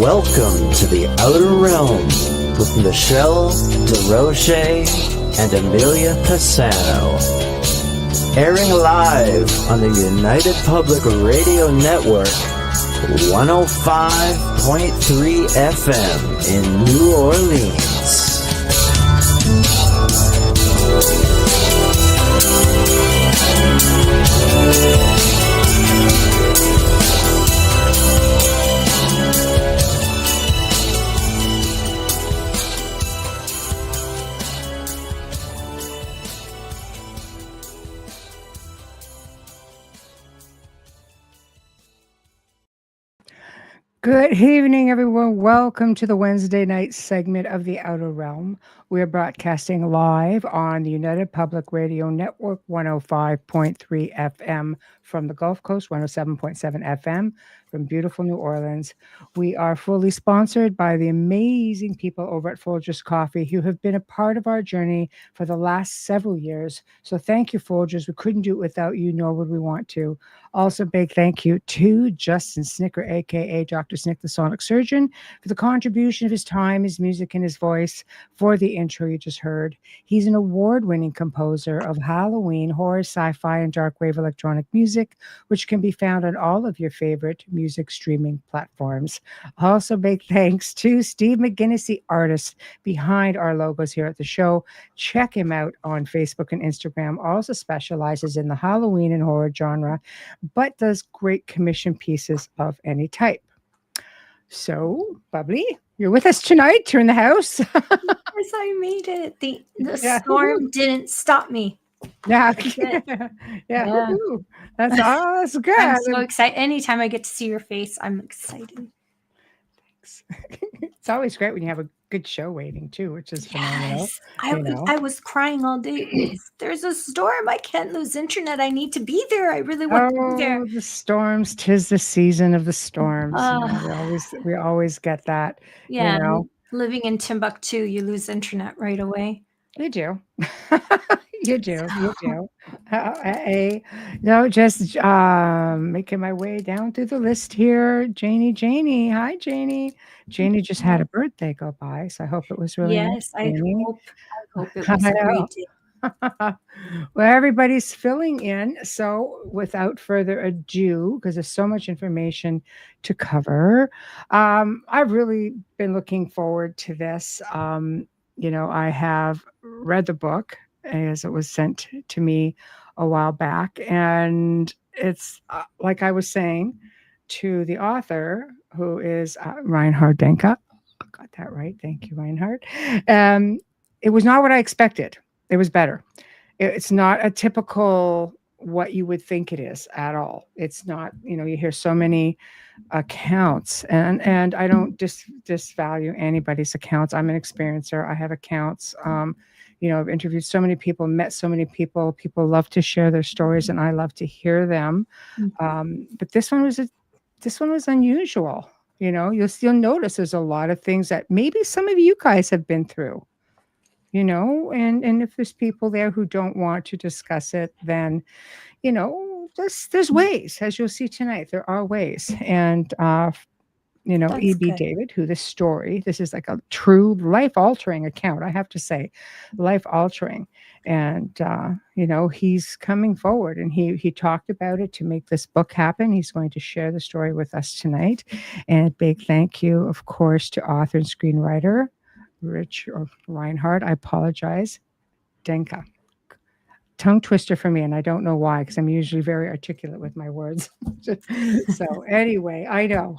Welcome to the Outer Realm with Michelle DeRoche and Amelia Pisano. Airing live on the United Public Radio Network, 105.3 FM in New Orleans. Good evening, everyone. Welcome to the Wednesday night segment of The Outer Realm. We are broadcasting live on the United Public Radio Network, 105.3 FM from the Gulf Coast, 107.7 FM from beautiful New Orleans. We are fully sponsored by the amazing people over at Folgers Coffee who have been a part of our journey for the last several years. So thank you, Folgers. We couldn't do it without you, nor would we want to. Also, big thank you to Justin Snicker, aka Dr. Snick, the Sonic Surgeon, for the contribution of his time, his music, and his voice for the intro you just heard. He's an award-winning composer of Halloween, horror, sci-fi, and dark wave electronic music, which can be found on all of your favorite music streaming platforms. Also, big thanks to Steve McGinnis, the artist behind our logos here at the show. Check him out on Facebook and Instagram. Also specializes in the Halloween and horror genre, but does great commission pieces of any type. So, Bubbly, you're with us tonight. You're in the house. Yes, I made it. The storm didn't stop me. Yeah. Yeah. That's good. I'm so excited. Anytime I get to see your face, I'm excited. Thanks. It's always great when you have a good show waiting too, which is phenomenal. I was crying all day. There's a storm. I can't lose internet. I need to be there. I really want to be there. The storms. 'Tis the season of the storms. We always get that. Yeah. Living in Timbuktu, you lose internet right away. You do. You do. Just making my way down through the list here. Janie. Hi, Janie. Janie just had a birthday go by, so I hope it was really nice. I hope it was a great day. Well, everybody's filling in. So without further ado, because there's so much information to cover, I've really been looking forward to this. I have read the book as it was sent to me a while back. And it's like I was saying to the author, who is Reinhard Denke. I got that right. Thank you, Reinhard. It was not what I expected. It was better. It's not a typical what you would think it is at all. It's not, you hear so many accounts and I don't disvalue anybody's accounts. I'm an experiencer. I have accounts. I've interviewed so many people, met so many people. People love to share their stories and I love to hear them. But this one was unusual. You'll notice there's a lot of things that maybe some of you guys have been through. And if there's people there who don't want to discuss it, then, there's ways, as you'll see tonight, there are ways. And, E.B. David, this is like a true life-altering account, I have to say, life-altering. And, he's coming forward and he talked about it to make this book happen. He's going to share the story with us tonight. And big thank you, of course, to author and screenwriter, Reinhard, I apologize, Denke. Tongue twister for me, and I don't know why, because I'm usually very articulate with my words. So anyway, I know.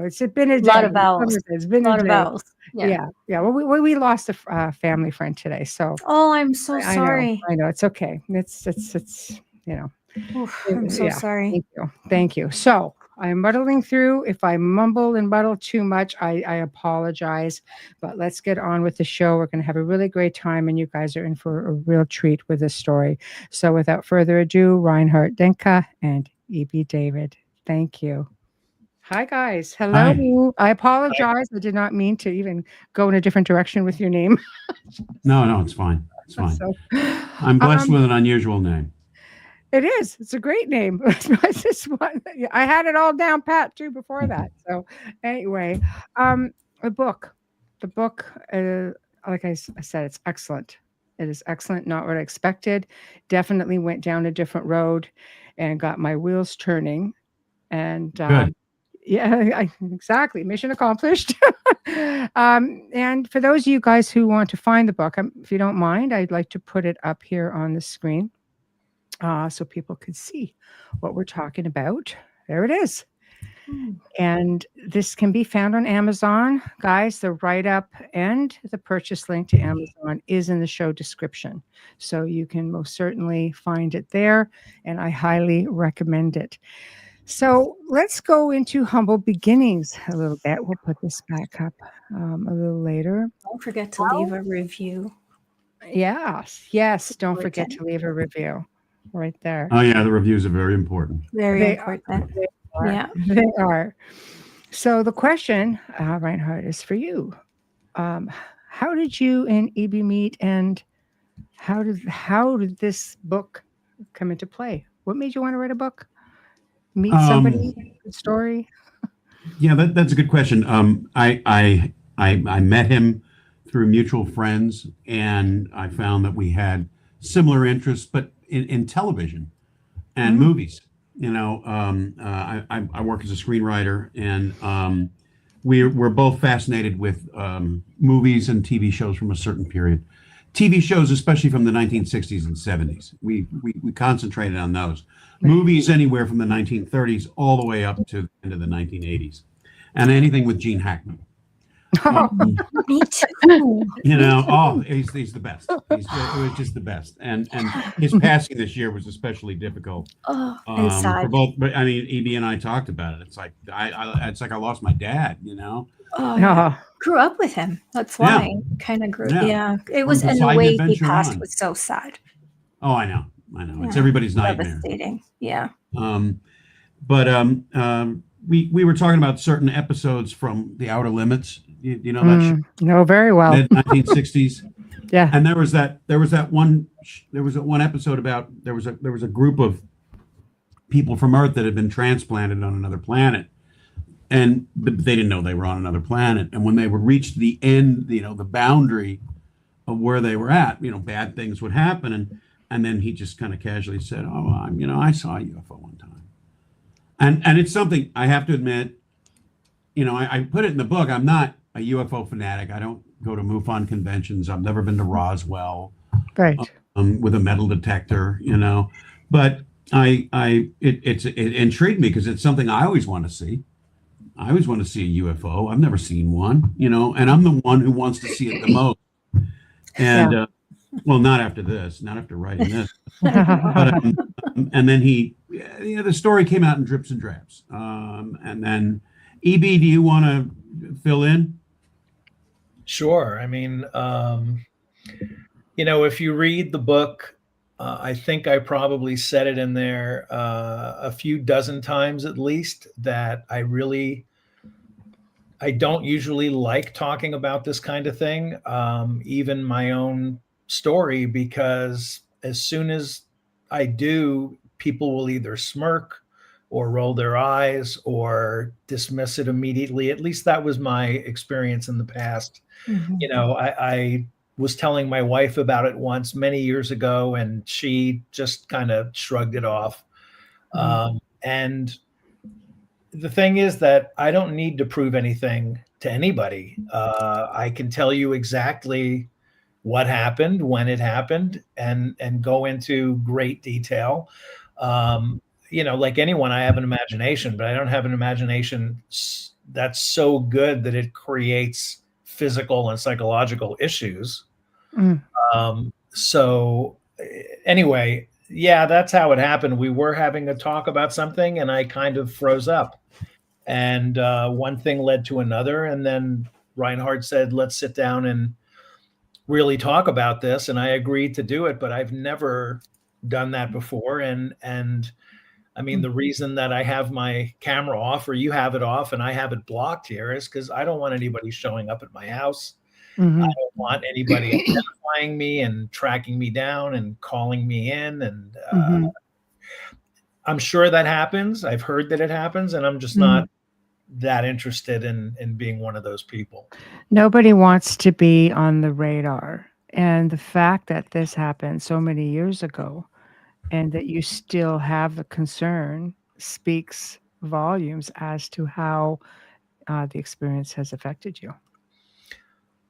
It's been a lot of vowels. It's been a lot of vowels. Yeah. Well, we lost a family friend today, so. Oh, I'm so sorry. I know. It's okay. It's Oof, I'm so sorry. Thank you. So I'm muddling through. If I mumble and muddle too much, I apologize. But let's get on with the show. We're going to have a really great time, and you guys are in for a real treat with this story. So without further ado, Reinhard Denke and E.B. David. Thank you. Hi, guys. Hello. Hi. I apologize. I did not mean to even go in a different direction with your name. No, it's fine. It's fine. I'm blessed with an unusual name. It is. It's a great name. It's just one. I had it all down pat too before that. So anyway, the book, like I said, it's excellent. It is excellent. Not what I expected. Definitely went down a different road, and got my wheels turning. And Good. yeah, exactly. Mission accomplished. And for those of you guys who want to find the book, if you don't mind, I'd like to put it up here on the screen. So people could see what we're talking about. There it is. And this can be found on Amazon. Guys, the write-up and the purchase link to Amazon is in the show description. So you can most certainly find it there, and I highly recommend it. So let's go into humble beginnings a little bit. We'll put this back up a little later. Don't forget to leave a review. Yes. Don't forget to leave a review. Right there. Oh yeah, the reviews are very important. Very important. Yeah, they are. So the question, Reinhard, is for you. How did you and EB meet, and how did this book come into play? What made you want to write a book? Meet somebody, story. Yeah, that's a good question. I met him through mutual friends, and I found that we had similar interests, but in television and movies. You know, I work as a screenwriter, and we're both fascinated with movies and TV shows from a certain period. TV shows, especially from the 1960s and 70s. We concentrated on those. Movies anywhere from the 1930s all the way up to the end of the 1980s. And anything with Gene Hackman. Me too. You know, he's the best. It was just the best. And his passing this year was especially difficult. And sad. For both, but I mean, EB and I talked about it. It's like I lost my dad, you know. Grew up with him. That's why kind of grew. Yeah. It was, and the way he passed was so sad. Oh, I know. It's everybody's nightmare. Devastating. Yeah. But we were talking about certain episodes from The Outer Limits. You know that show? No, very well. Mid 1960s. Yeah. And there was that one episode about there was a group of people from Earth that had been transplanted on another planet, and they didn't know they were on another planet. And when they would reach the end, you know, the boundary of where they were at, you know, bad things would happen. And then he just kind of casually said, "Oh, I saw a UFO one time." And it's something I have to admit, you know, I put it in the book. I'm not a UFO fanatic. I don't go to MUFON conventions. I've never been to Roswell, right? With a metal detector, you know. But it intrigued me because it's something I always want to see. I always want to see a UFO. I've never seen one, you know, and I'm the one who wants to see it the most. And well, not after this, not after writing this. But and then the story came out in drips and drabs. And then, EB, do you want to fill in? Sure. I mean, you know, if you read the book, I think I probably said it in there a few dozen times at least that I don't usually like talking about this kind of thing, even my own story, because as soon as I do, people will either smirk or roll their eyes or dismiss it immediately. At least that was my experience in the past. Mm-hmm. You know, I was telling my wife about it once many years ago, and she just kind of shrugged it off. Mm-hmm. And the thing is that I don't need to prove anything to anybody. I can tell you exactly what happened, when it happened, and go into great detail. You know, like anyone, I have an imagination, but I don't have an imagination that's so good that it creates physical and psychological issues. Mm. So anyway, yeah, that's how it happened. We were having a talk about something and I kind of froze up, and one thing led to another. And then Reinhard said, let's sit down and really talk about this. And I agreed to do it, but I've never done that before. And I mean, the reason that I have my camera off, or you have it off and I have it blocked here, is because I don't want anybody showing up at my house. Mm-hmm. I don't want anybody identifying me and tracking me down and calling me in. And I'm sure that happens. I've heard that it happens, and I'm just not that interested in being one of those people. Nobody wants to be on the radar. And the fact that this happened so many years ago and that you still have the concern speaks volumes as to how the experience has affected you.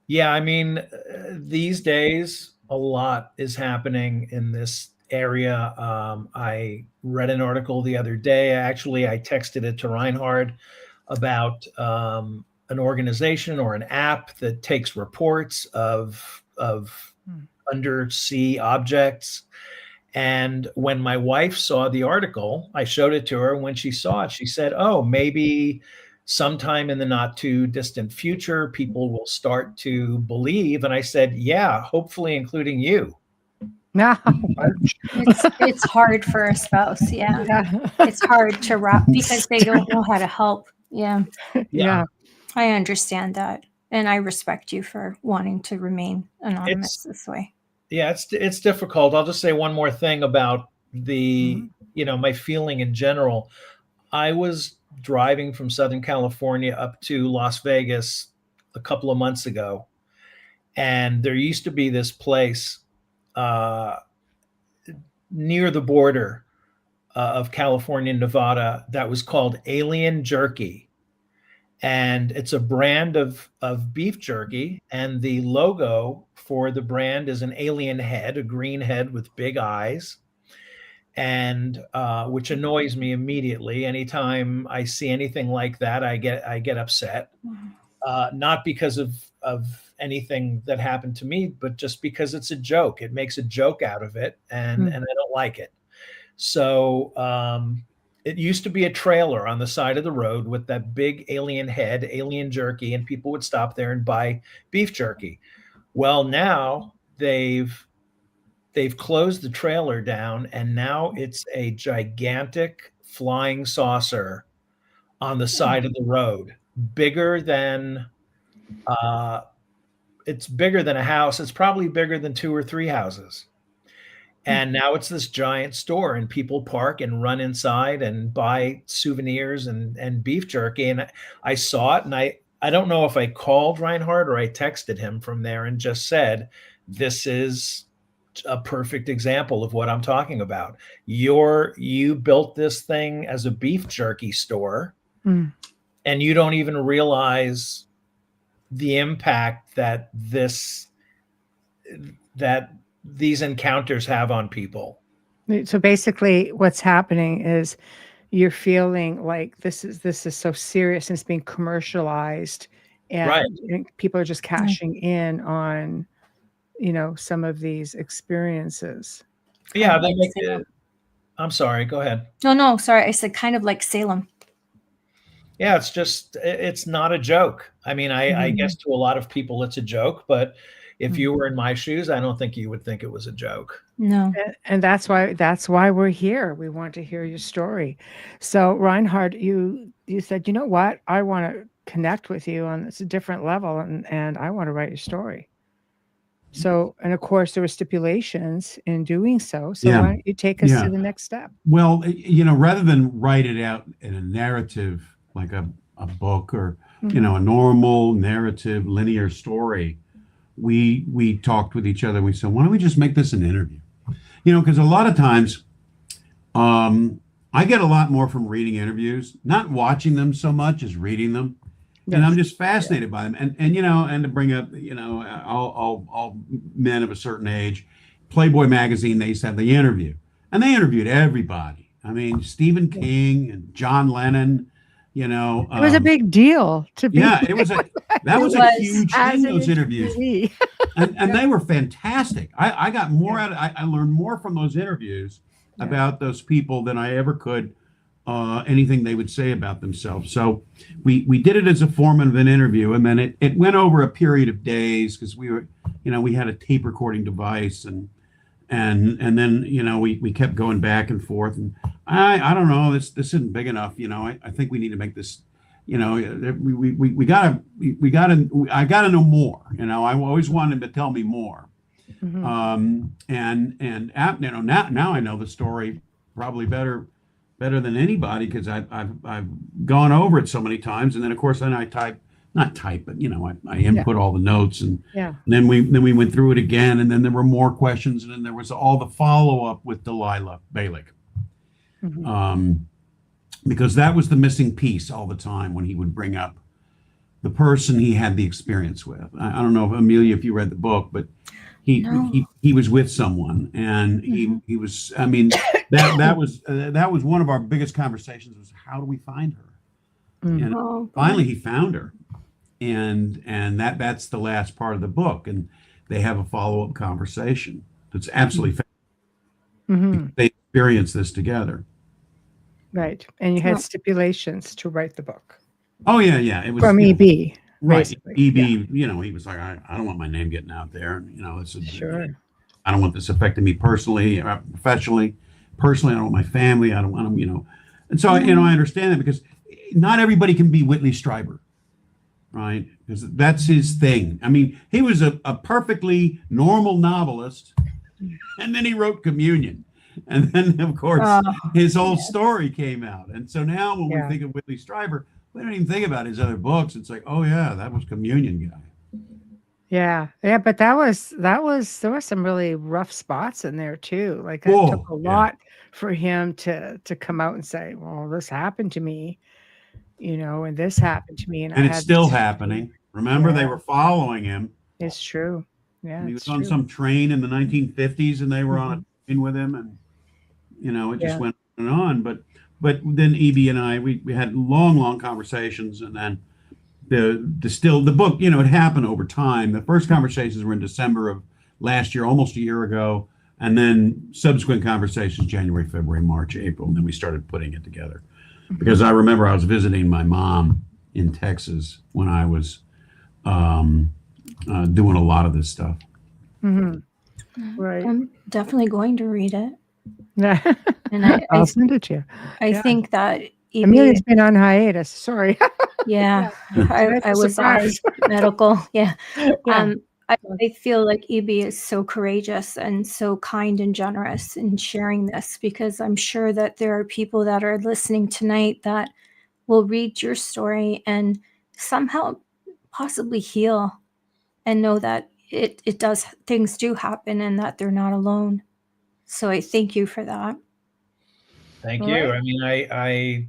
Yeah, I mean, these days, a lot is happening in this area. I read an article the other day. Actually, I texted it to Reinhard about an organization or an app that takes reports of undersea objects. And when my wife saw the article, I showed it to her. When she saw it, she said, "Oh, maybe sometime in the not too distant future, people will start to believe." And I said, "Yeah, hopefully including you." No. It's hard for a spouse. Yeah. It's hard to wrap because they don't know how to help. Yeah. Yeah. I understand that. And I respect you for wanting to remain anonymous this way. Yeah, it's difficult. I'll just say one more thing about my feeling in general. I was driving from Southern California up to Las Vegas a couple of months ago, and there used to be this place near the border of California and Nevada that was called Alien Jerky. And it's a brand of beef jerky, and the logo for the brand is an alien head, a green head with big eyes, and which annoys me immediately. Anytime I see anything like that, I get upset, not because of anything that happened to me, but just because it's a joke. It makes a joke out of it, and I don't like it. So it used to be a trailer on the side of the road with that big alien head, Alien Jerky, and people would stop there and buy beef jerky. Well, now they've closed the trailer down, and now it's a gigantic flying saucer on the side of the road, bigger than it's bigger than a house. It's probably bigger than 2 or 3 houses. And now it's this giant store, and people park and run inside and buy souvenirs and beef jerky. And I saw it, and I don't know if I called Reinhard or I texted him from there and just said, "This is a perfect example of what I'm talking about. You built this thing as a beef jerky store, and you don't even realize the impact that these encounters have on people." So basically what's happening is you're feeling like this is so serious and it's being commercialized, and people are just cashing in on, some of these experiences. Yeah, they make it. I'm sorry, go ahead. No, sorry. I said kind of like Salem. Yeah, it's not a joke. I mean, I guess to a lot of people it's a joke, but if you were in my shoes, I don't think you would think it was a joke. No. And that's why we're here. We want to hear your story. So Reinhard, you said, you know what? I want to connect with you on a different level, and I want to write your story. So, and of course there were stipulations in doing so. So why don't you take us to the next step? Well, rather than write it out in a narrative, like a book or, a normal narrative, linear story, we talked with each other. We said, why don't we just make this an interview? Because a lot of times I get a lot more from reading interviews, not watching them so much as reading them. Yes. And I'm just fascinated by them. And to bring up, all men of a certain age, Playboy magazine, they used to have the interview, and they interviewed everybody. I mean, Stephen King and John Lennon. It was a big deal to be. Yeah, that was a huge thing, those interviews. And they were fantastic. I got more out of I learned more from those interviews about those people than I ever could anything they would say about themselves. So we did it as a form of an interview, and then it went over a period of days because we were, we had a tape recording device, and then we kept going back and forth, and I don't know, this isn't big enough. I think we need to make this. I gotta know more. I always wanted him to tell me more. Mm-hmm. Now I know the story probably better better than anybody because I've gone over it so many times, and then of course then I not type, but I input all the notes, and Yeah. then we went through it again, and then there were more questions, and then there was all the follow up with Delilah Balick, because that was the missing piece all the time when he would bring up the person he had the experience with. I don't know if Amelia, if you read the book, but he was with someone, and he was. I mean, that was one of our biggest conversations, was how do we find her? And finally he found her, and that's the last part of the book, and they have a follow-up conversation. It's absolutely fantastic. They experience this together. Right, and you had stipulations to write the book. Oh yeah, it was from EB. Right. Basically. EB, he was like, I don't want my name getting out there. Sure. I don't want this affecting me personally, professionally. Personally, I don't want my family. I don't want them, And so, I understand that, because not everybody can be Whitley Strieber, right? Because that's his thing. I mean, he was a perfectly normal novelist, and then he wrote Communion. And then, of course, his whole story came out. And so now when we think of Whitley Strieber, we don't even think about his other books. It's like, oh yeah, that was Communion guy. Yeah, but there was some really rough spots in there too. Like it took a lot for him to come out and say, well, this happened to me, and this happened to me, and it's still happening. Remember, they were following him. It's true. Yeah, he was on some train in the 1950s, and they were on a train with him, and it just went on. But then EB and I, we had long conversations, and then the book, it happened over time. The first conversations were in December of last year, almost a year ago, and then subsequent conversations January, February, March, April, and then we started putting it together. Because I remember I was visiting my mom in Texas when I was doing a lot of this stuff. Right. I'm definitely going to read it. And I'll send it to you. I think that Amelia's been on hiatus. Sorry. I was off medical. I feel like EB is so courageous and so kind and generous in sharing this, because I'm sure that there are people that are listening tonight that will read your story and somehow possibly heal and know that things do happen and that they're not alone. So I thank you for that. Thank you. I mean,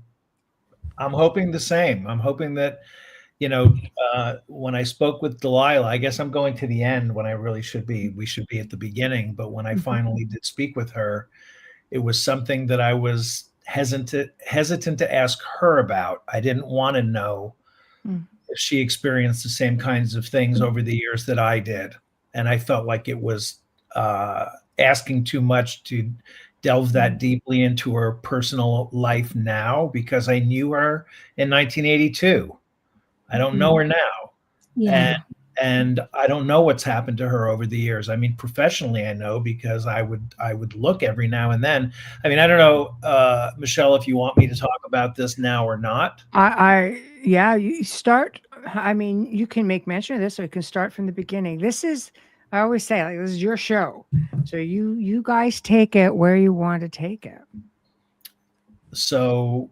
I'm hoping the same. I'm hoping that, when I spoke with Delilah, I guess I'm going to the end when we should be at the beginning. But when I finally did speak with her, it was something that I was hesitant to ask her about. I didn't want to know if she experienced the same kinds of things over the years that I did. And I felt like it was asking too much to delve that deeply into her personal life now, because I knew her in 1982. I don't know her now. And I don't know what's happened to her over the years. I mean, professionally, I know, because I would look every now and then. I mean, I don't know, Michelle, if you want me to talk about this now or not. You start. I mean, you can make mention of this, or you can start from the beginning. I always say, like, this is your show, so you guys take it where you want to take it. So,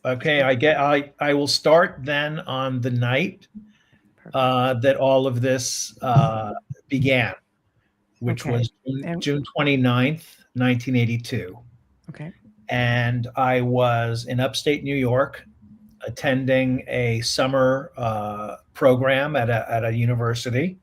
okay, I will start then on the night that all of this began, which was June 29th, 1982. Okay. And I was in upstate New York attending a summer program at a university.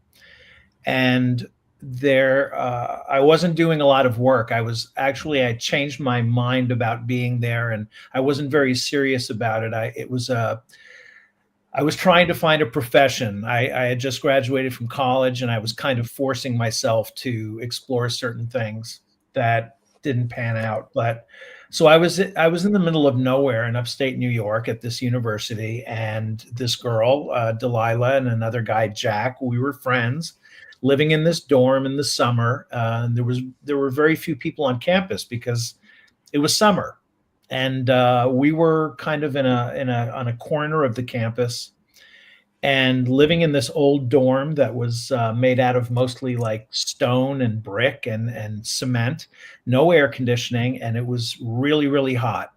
And there, I wasn't doing a lot of work. I changed my mind about being there, and I wasn't very serious about it. I was trying to find a profession. I had just graduated from college, and I was kind of forcing myself to explore certain things that didn't pan out. But so I was in the middle of nowhere in upstate New York at this university, and this girl, Delilah, and another guy, Jack, we were friends, living in this dorm in the summer. There were very few people on campus because it was summer, and we were kind of on a corner of the campus, and living in this old dorm that was made out of mostly like stone and brick and cement, no air conditioning, and it was really, really hot.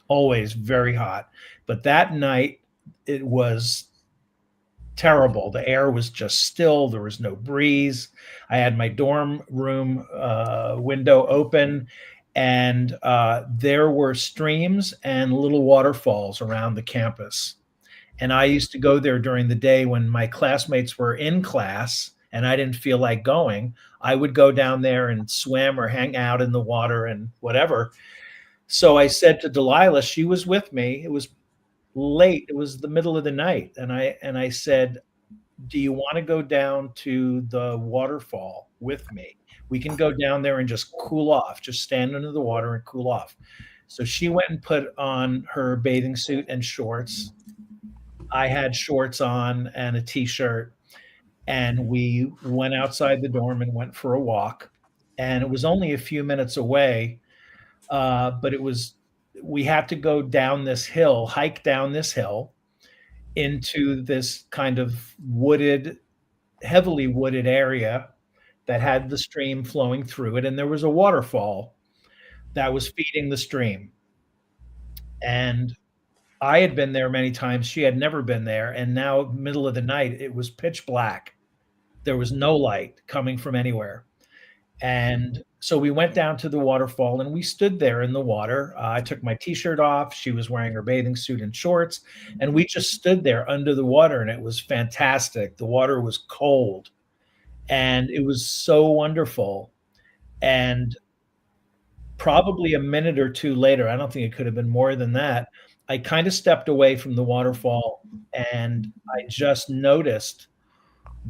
always very hot. But that night, it was terrible. The air was just still. There was no breeze. I had my dorm room window open, and there were streams and little waterfalls around the campus. And I used to go there during the day when my classmates were in class and I didn't feel like going. I would go down there and swim or hang out in the water and whatever. So I said to Delilah, she was with me. It was late. It was the middle of the night. And I said, do you want to go down to the waterfall with me? We can go down there and just cool off, just stand under the water and cool off. So she went and put on her bathing suit and shorts. I had shorts on and a t-shirt, and we went outside the dorm and went for a walk. And it was only a few minutes away, but we had to go down this hill, hike down this hill into this kind of heavily wooded area that had the stream flowing through it. And there was a waterfall that was feeding the stream. And I had been there many times. She had never been there. And now, middle of the night, it was pitch black. There was no light coming from anywhere. And so we went down to the waterfall and we stood there in the water. I took my t-shirt off. She was wearing her bathing suit and shorts. And we just stood there under the water, and it was fantastic. The water was cold and it was so wonderful. And probably a minute or two later, I don't think it could have been more than that, I kind of stepped away from the waterfall, and I just noticed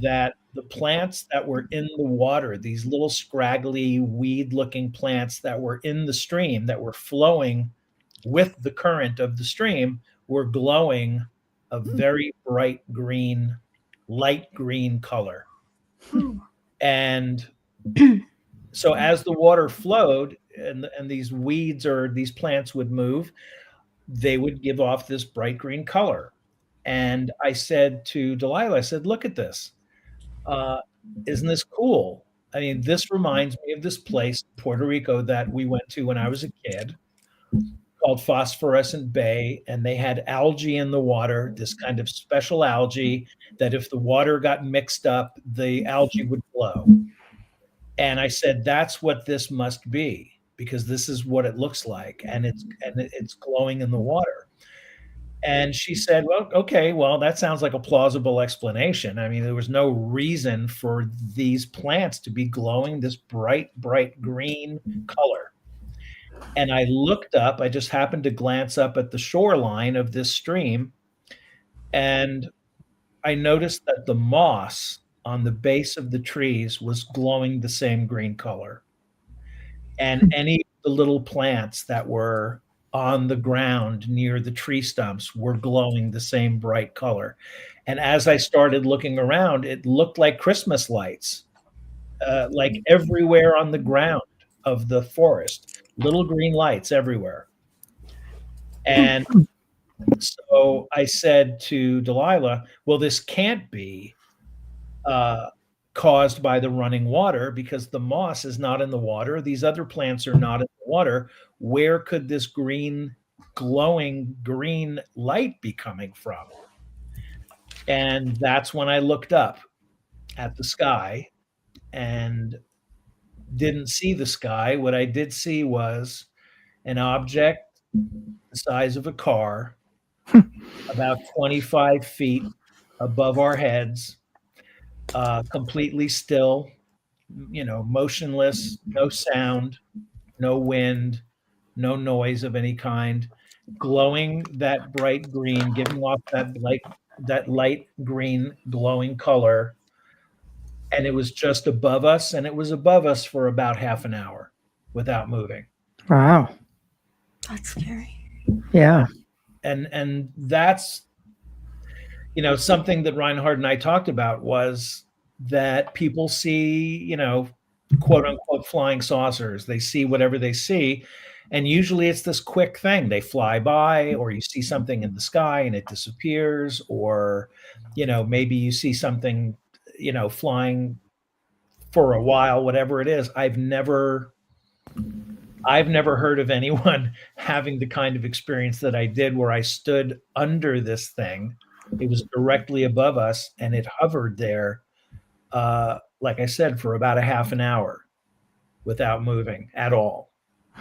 that the plants that were in the water, these little scraggly weed-looking plants that were in the stream, that were flowing with the current of the stream, were glowing a very bright green, light green color. And so as the water flowed and these weeds or these plants would move, they would give off this bright green color. And I said to Delilah, I said, look at this. Isn't this cool? I mean, this reminds me of this place in Puerto Rico that we went to when I was a kid called Phosphorescent Bay. And they had algae in the water, this kind of special algae that if the water got mixed up, the algae would glow. And I said, that's what this must be, because this is what it looks like, and it's glowing in the water. And she said, well, okay, well, that sounds like a plausible explanation. I mean, there was no reason for these plants to be glowing this bright, bright green color. And I looked up, I just happened to glance up at the shoreline of this stream, and I noticed that the moss on the base of the trees was glowing the same green color. And any of the little plants that were on the ground near the tree stumps were glowing the same bright color. And as I started looking around, it looked like Christmas lights, like everywhere on the ground of the forest, little green lights everywhere. And so I said to Delilah, well, this can't be caused by the running water, because the moss is not in the water. These other plants are not in the water. Where could this green, glowing green light be coming from? And that's when I looked up at the sky and didn't see the sky. What I did see was an object the size of a car, about 25 feet above our heads, completely still, motionless, no sound, no wind, no noise of any kind, glowing that bright green, giving off that light green glowing color. And it was just above us, and it was above us for about half an hour without moving. Wow. That's scary. Yeah. And that's, something that Reinhard and I talked about, was that people see, quote unquote flying saucers. They see whatever they see. And usually it's this quick thing. They fly by, or you see something in the sky and it disappears, or, maybe you see something, flying for a while, whatever it is. I've never I've never heard of anyone having the kind of experience that I did where I stood under this thing. It was directly above us and it hovered there, like I said, for about a half an hour without moving at all.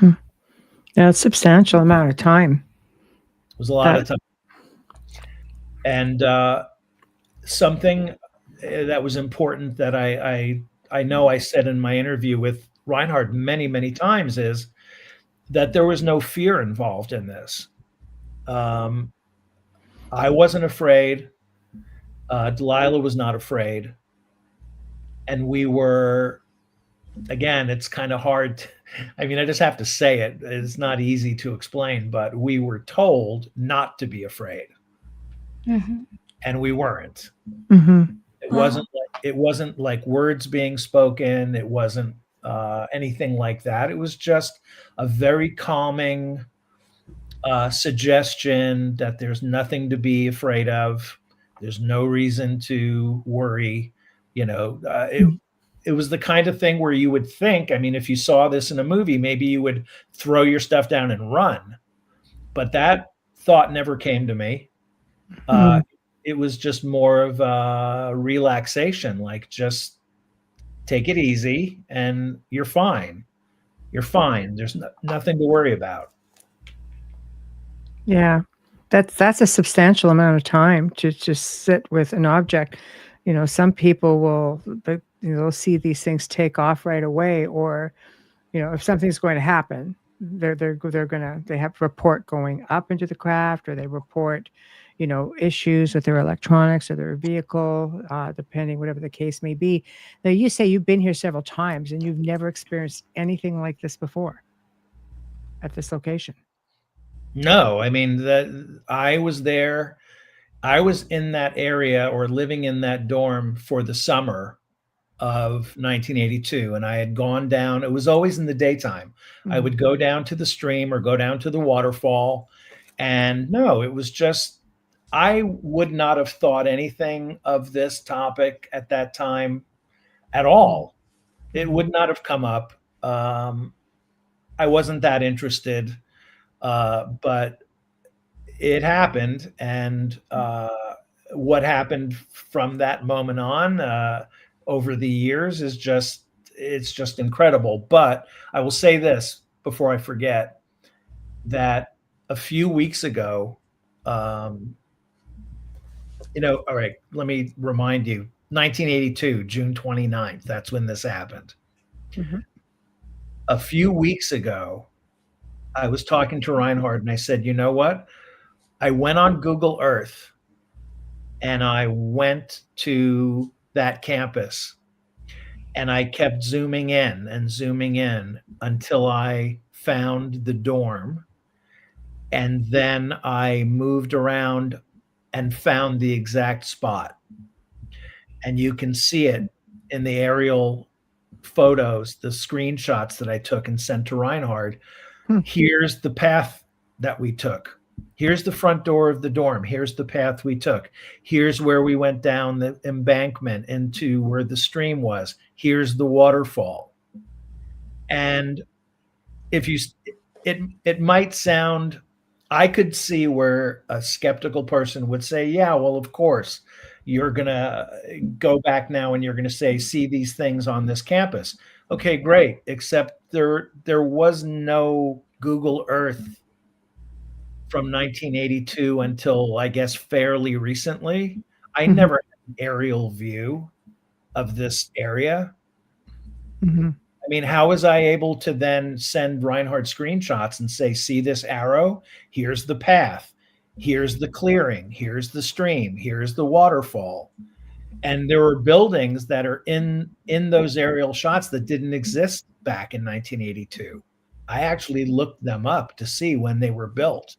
Yeah, it's a substantial amount of time. It was a lot of time. And something that was important that I know I said in my interview with Reinhard many, many times is that there was no fear involved in this. I wasn't afraid. Delilah was not afraid. And we were, again, it's kind of hard. I mean, I just have to say it. It's not easy to explain, but we were told not to be afraid. Mm-hmm. And we weren't. Mm-hmm. It wasn't like words being spoken. It wasn't anything like that. It was just a very calming suggestion that there's nothing to be afraid of. There's no reason to worry. You know, it was the kind of thing where you would think, I mean, if you saw this in a movie, maybe you would throw your stuff down and run. But that thought never came to me. It was just more of a relaxation, like just take it easy and you're fine. You're fine. There's nothing to worry about. Yeah, that's a substantial amount of time to just sit with an object. You know, some people will, they'll see these things take off right away, or, you know, if something's going to happen, they have a report going up into the craft, or they report, you know, issues with their electronics or their vehicle, depending, whatever the case may be. Now, you say you've been here several times and you've never experienced anything like this before at this location. No, I mean, that I was there. I was in that area or living in that dorm for the summer of 1982, and I had gone down. It was always in the daytime. I would go down to the stream or go down to the waterfall, and no, it was just, I would not have thought anything of this topic at that time at all. It would not have come up. I wasn't that interested, but it happened, and what happened from that moment on over the years is just, it's just incredible. But I will say this before I forget, that a few weeks ago, you know, all right, let me remind you, 1982, June 29th, that's when this happened. Mm-hmm. A few weeks ago, I was talking to Reinhard and I said, you know what? I went on Google Earth and I went to that campus and I kept zooming in and zooming in until I found the dorm. And then I moved around and found the exact spot. And you can see it in the aerial photos, the screenshots that I took and sent to Reinhard. Here's the path that we took. Here's the front door of the dorm. Here's the path we took. Here's where we went down the embankment into where the stream was. Here's the waterfall. And if you, it might sound, I could see where a skeptical person would say, yeah, well, of course, you're going to go back now and you're going to say, see these things on this campus. Okay, great. Except there was no Google Earth from 1982 until, I guess, fairly recently. I never had an aerial view of this area. Mm-hmm. I mean, how was I able to then send Reinhard screenshots and say, see this arrow? Here's the path. Here's the clearing. Here's the stream. Here's the waterfall. And there were buildings that are in those aerial shots that didn't exist back in 1982. I actually looked them up to see when they were built.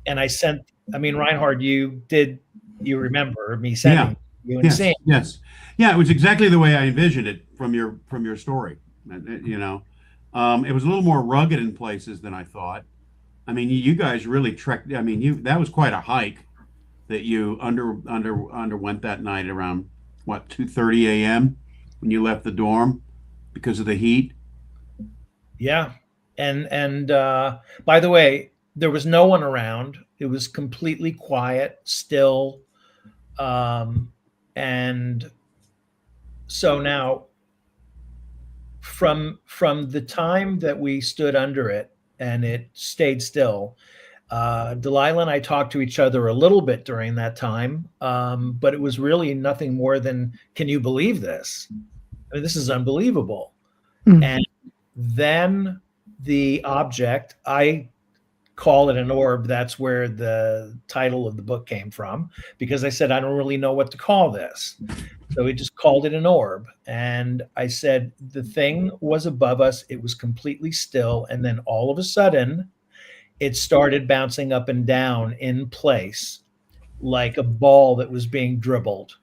And I sent, I mean, Reinhard, you remember me sending you and seeing. Yes. Yeah, it was exactly the way I envisioned it from your story. You know, it was a little more rugged in places than I thought. I mean, you guys really trekked. I mean, that was quite a hike that you underwent that night around what, 2:30 a.m. when you left the dorm because of the heat. Yeah. And by the way, there was no one around. It was completely quiet, still. And so now from the time that we stood under it and it stayed still, Delilah and I talked to each other a little bit during that time, but it was really nothing more than, can you believe this? I mean, this is unbelievable. And then the object, I call it an orb. That's where the title of the book came from, because I said, I don't really know what to call this. So we just called it an orb. And I said, the thing was above us. It was completely still. And then all of a sudden, it started bouncing up and down in place like a ball that was being dribbled.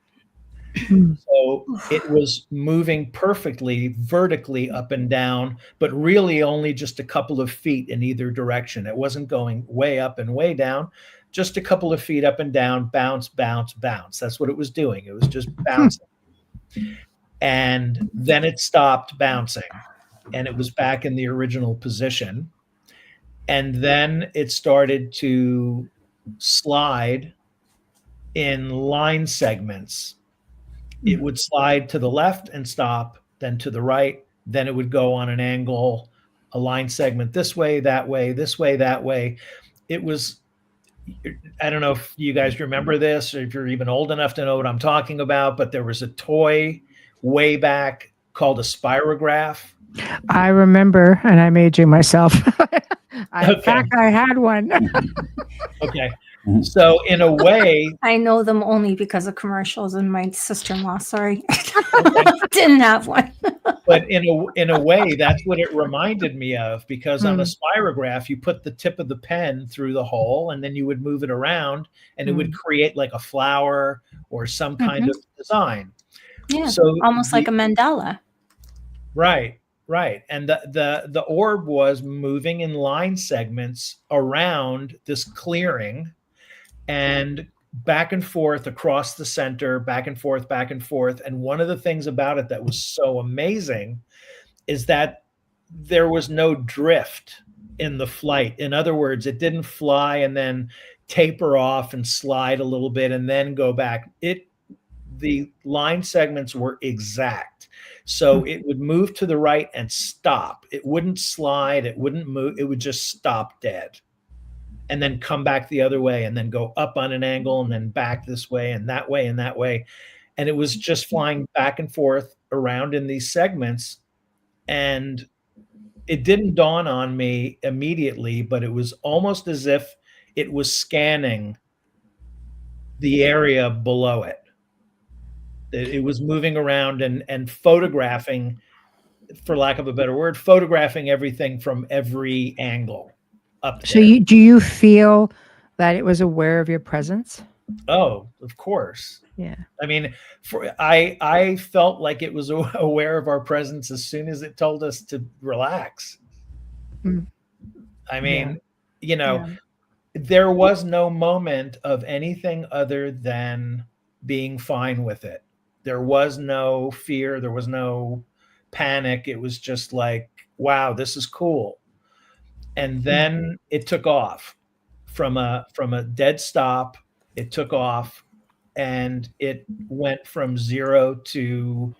So it was moving perfectly vertically up and down, but really only just a couple of feet in either direction. It wasn't going way up and way down, just a couple of feet up and down, bounce, bounce, bounce. That's what it was doing. It was just bouncing. And then it stopped bouncing and it was back in the original position. And then it started to slide in line segments. It would slide to the left and stop, then to the right. Then it would go on an angle, a line segment this way, that way, this way, that way. It was, I don't know if you guys remember this or if you're even old enough to know what I'm talking about, but there was a toy way back called a spirograph. I remember, and I'm aging myself. In fact, I had one. Okay. So in a way, I know them only because of commercials and my sister-in-law. Sorry, didn't have one. But in a way, that's what it reminded me of, because on a spirograph, you put the tip of the pen through the hole and then you would move it around and it would create like a flower or some kind of design. Yeah, so almost like a mandala. Right. Right. And the orb was moving in line segments around this clearing and back and forth across the center, back and forth, back and forth. And one of the things about it that was so amazing is that there was no drift in the flight. In other words, it didn't fly and then taper off and slide a little bit and then go back. The line segments were exact. So it would move to the right and stop. It wouldn't slide. It wouldn't move. It would just stop dead and then come back the other way and then go up on an angle and then back this way and that way and that way. And it was just flying back and forth around in these segments. And it didn't dawn on me immediately, but it was almost as if it was scanning the area below it. It was moving around and photographing, for lack of a better word, photographing everything from every angle up there. So do you feel that it was aware of your presence? Oh, of course. Yeah. I mean, I felt like it was aware of our presence as soon as it told us to relax. I mean, there was no moment of anything other than being fine with it. There was no fear. There was no panic. It was just like, wow, this is cool. And then it took off from a dead stop. It took off and it went from 0 to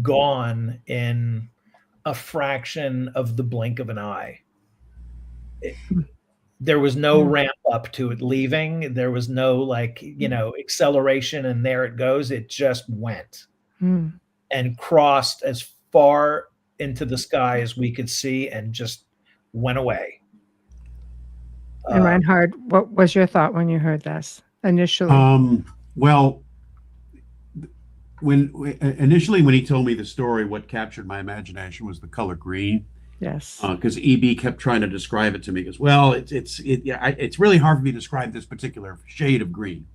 gone in a fraction of the blink of an eye. There was no ramp up to it leaving. There was no acceleration and there it goes. It just went and crossed as far into the sky as we could see and just went away. And Reinhard, what was your thought when you heard this initially? Well, when he told me the story, what captured my imagination was the color green. Yes. Because EB kept trying to describe it to me. He goes, well, it's really hard for me to describe this particular shade of green.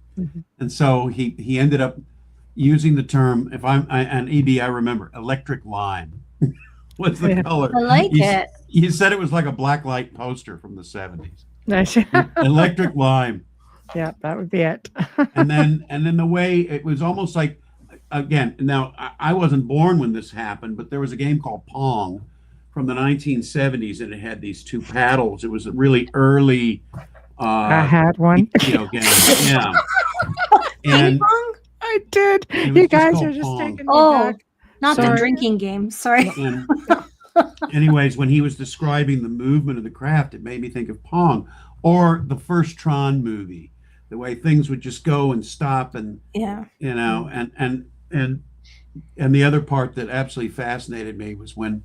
And so he ended up using the term, and EB, I remember, electric lime. What's the color? I like it. He said it was like a blacklight poster from the 70s. Nice. Electric lime. Yeah, that would be it. and then the way it was almost like, again, now I wasn't born when this happened, but there was a game called Pong from the 1970s, and it had these two paddles. It was a really early I had one. video game. Yeah. Ping And pong? I did. it was You just guys called are just Pong. taking me Oh, back. not the Sorry. drinking game. Sorry. And anyways, when he was describing the movement of the craft, it made me think of Pong or the first Tron movie, the way things would just go and stop, and Yeah. you know, and the other part that absolutely fascinated me was when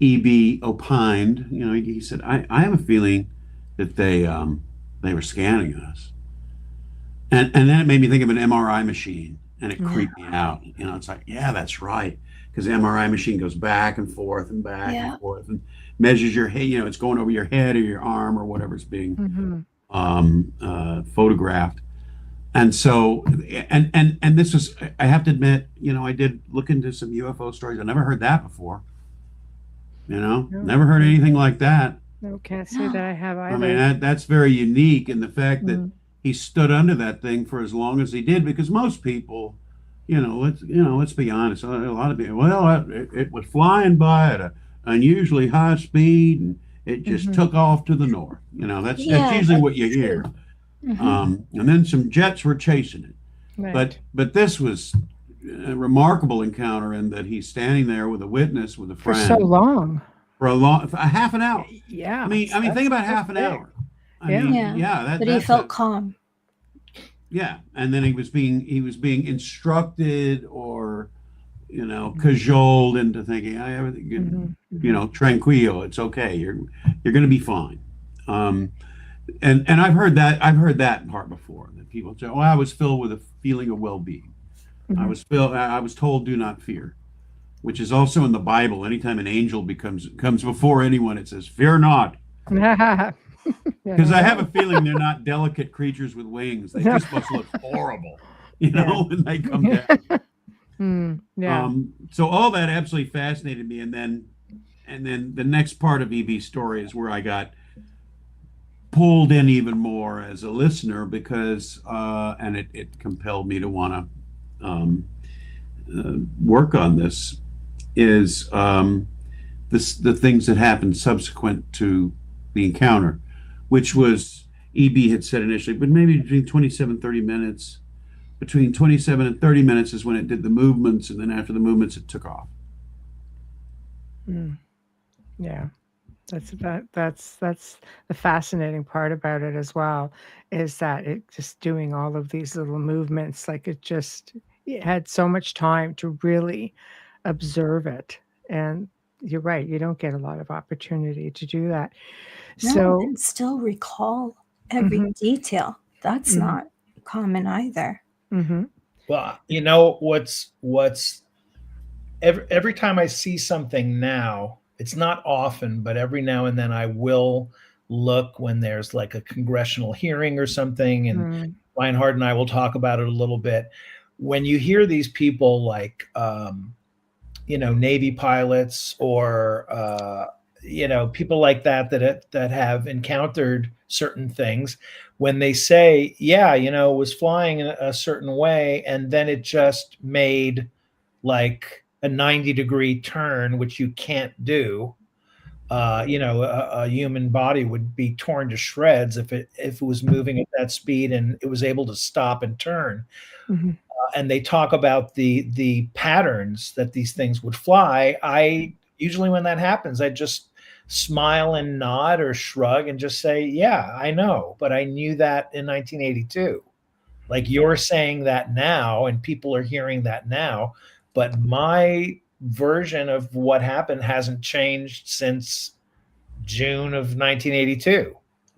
EB opined. You know, he said, "I have a feeling that they were scanning us," and then it made me think of an MRI machine, and it creeped me out. You know, it's like, yeah, that's right, because the MRI machine goes back and forth and back and forth and measures your head. You know, it's going over your head or your arm or whatever's being photographed. And so, and this was, I have to admit, you know, I did look into some UFO stories. I never heard that before. You know, never heard anything like that. No, can't say that I have either. I mean, that's very unique, and the fact that he stood under that thing for as long as he did, because most people, let's be honest, a lot of people, well, it was flying by at an unusually high speed, and it just took off to the north. You know, that's usually what you hear. And then some jets were chasing it. Right. But this was a remarkable encounter in that he's standing there with a witness, with a For friend. so long. For a half an hour. Yeah. I mean, think about half an hour. Yeah. But he felt calm. Yeah, and then he was being instructed or, you know, cajoled into thinking, everything, you know, tranquilo, it's okay, you're going to be fine. And I've heard that part before, that people say, "Oh, I was filled with a feeling of well-being. I was told, do not fear," which is also in the Bible. Anytime an angel comes before anyone, it says, "Fear not." Because I have a feeling they're not delicate creatures with wings. They just must look horrible, you know, when they come down. So all that absolutely fascinated me, and then the next part of EB's story is where I got pulled in even more as a listener, because and it compelled me to want to work on this, is the things that happened subsequent to the encounter, which was, EB had said initially, but maybe between 30 minutes. Between 27 and 30 minutes is when it did the movements, and then after the movements, it took off. Yeah. That's the fascinating part about it as well, is that it just doing all of these little movements, like it had so much time to really observe it. And you're right, you don't get a lot of opportunity to do that. No, and still recall every detail. That's not common either. Well, you know, what's every time I see something now, it's not often, but every now and then I will look when there's like a congressional hearing or something, and Reinhard and I will talk about it a little bit. When you hear these people like, you know, Navy pilots or, you know, people like that have encountered certain things, when they say, yeah, you know, it was flying in a certain way, and then it just made like a 90-degree turn, which you can't do. You know, a human body would be torn to shreds if it was moving at that speed and it was able to stop and turn. And they talk about the patterns that these things would fly. I usually, when that happens, I just smile and nod or shrug and just say, yeah, I know, but I knew that in 1982. Like, you're saying that now and people are hearing that now, but my version of what happened hasn't changed since June of 1982.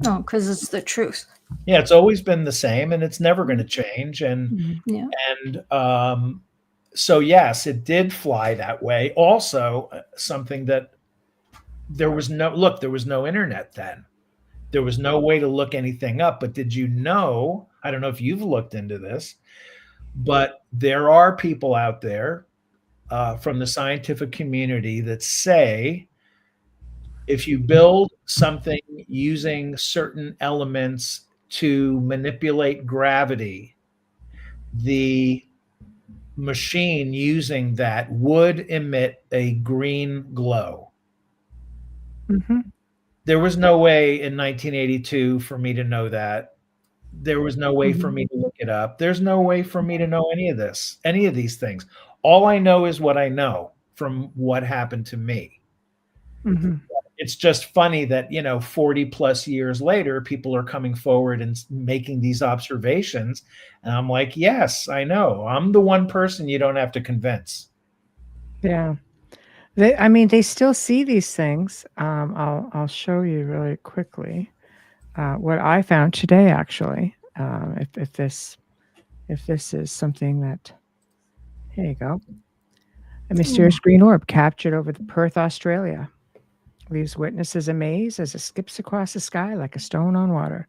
Oh, because it's the truth. Yeah, it's always been the same, and it's never going to change. And so yes, it did fly that way. Also, something that there was no internet then. There was no way to look anything up. But did you know? I don't know if you've looked into this, but there are people out there from the scientific community that say, if you build something using certain elements to manipulate gravity, the machine using that would emit a green glow. Mm-hmm. There was no way in 1982 for me to know that. There was no way for Mm-hmm. me to look it up. There's no way for me to know any of this, any of these things. All I know is what I know from what happened to me. Mm-hmm. It's just funny that, 40 plus years later, people are coming forward and making these observations. And I'm like, yes, I know. I'm the one person you don't have to convince. Yeah. They still see these things. I'll show you really quickly what I found today, actually. If this is something that, here you go. A mysterious green orb captured over the Perth, Australia, leaves witnesses amazed as it skips across the sky like a stone on water.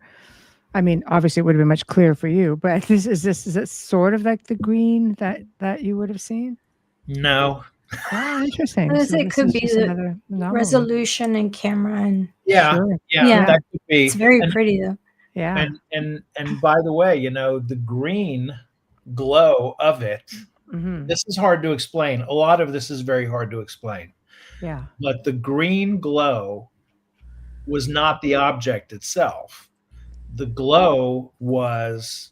I mean, obviously, it would have been much clearer for you, but is it sort of like the green that you would have seen? No. Oh, interesting. I So it this could is be just the another anomaly. resolution and camera, and Yeah. Sure. Yeah, that could be. it's very pretty though. Yeah. And by the way, the green glow of it, Mm-hmm. this is hard to explain. A lot of this is very hard to explain. Yeah. But the green glow was not the object itself. The glow was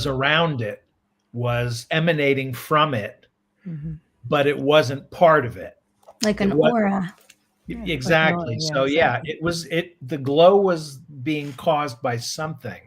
around it, was emanating from it, Mm-hmm. but it wasn't part of it. Like an It was- aura. Yeah, Exactly. like, So yeah, exactly. the glow was being caused by something.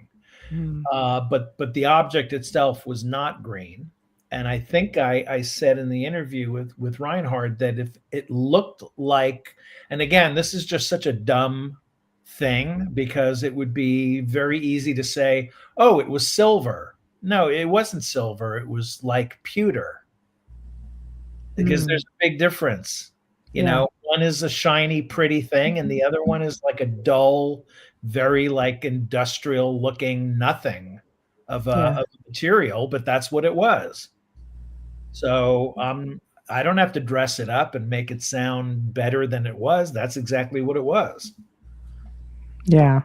Mm. But the object itself was not green. And I think I said in the interview with Reinhard that if it looked like, and again, this is just such a dumb thing because it would be very easy to say, oh, it was silver. No, it wasn't silver. It was like pewter. Because there's a big difference. One is a shiny, pretty thing, and the other one is like a dull, very like industrial looking nothing of a material, but that's what it was. So I don't have to dress it up and make it sound better than it was. That's exactly what it was. Yeah.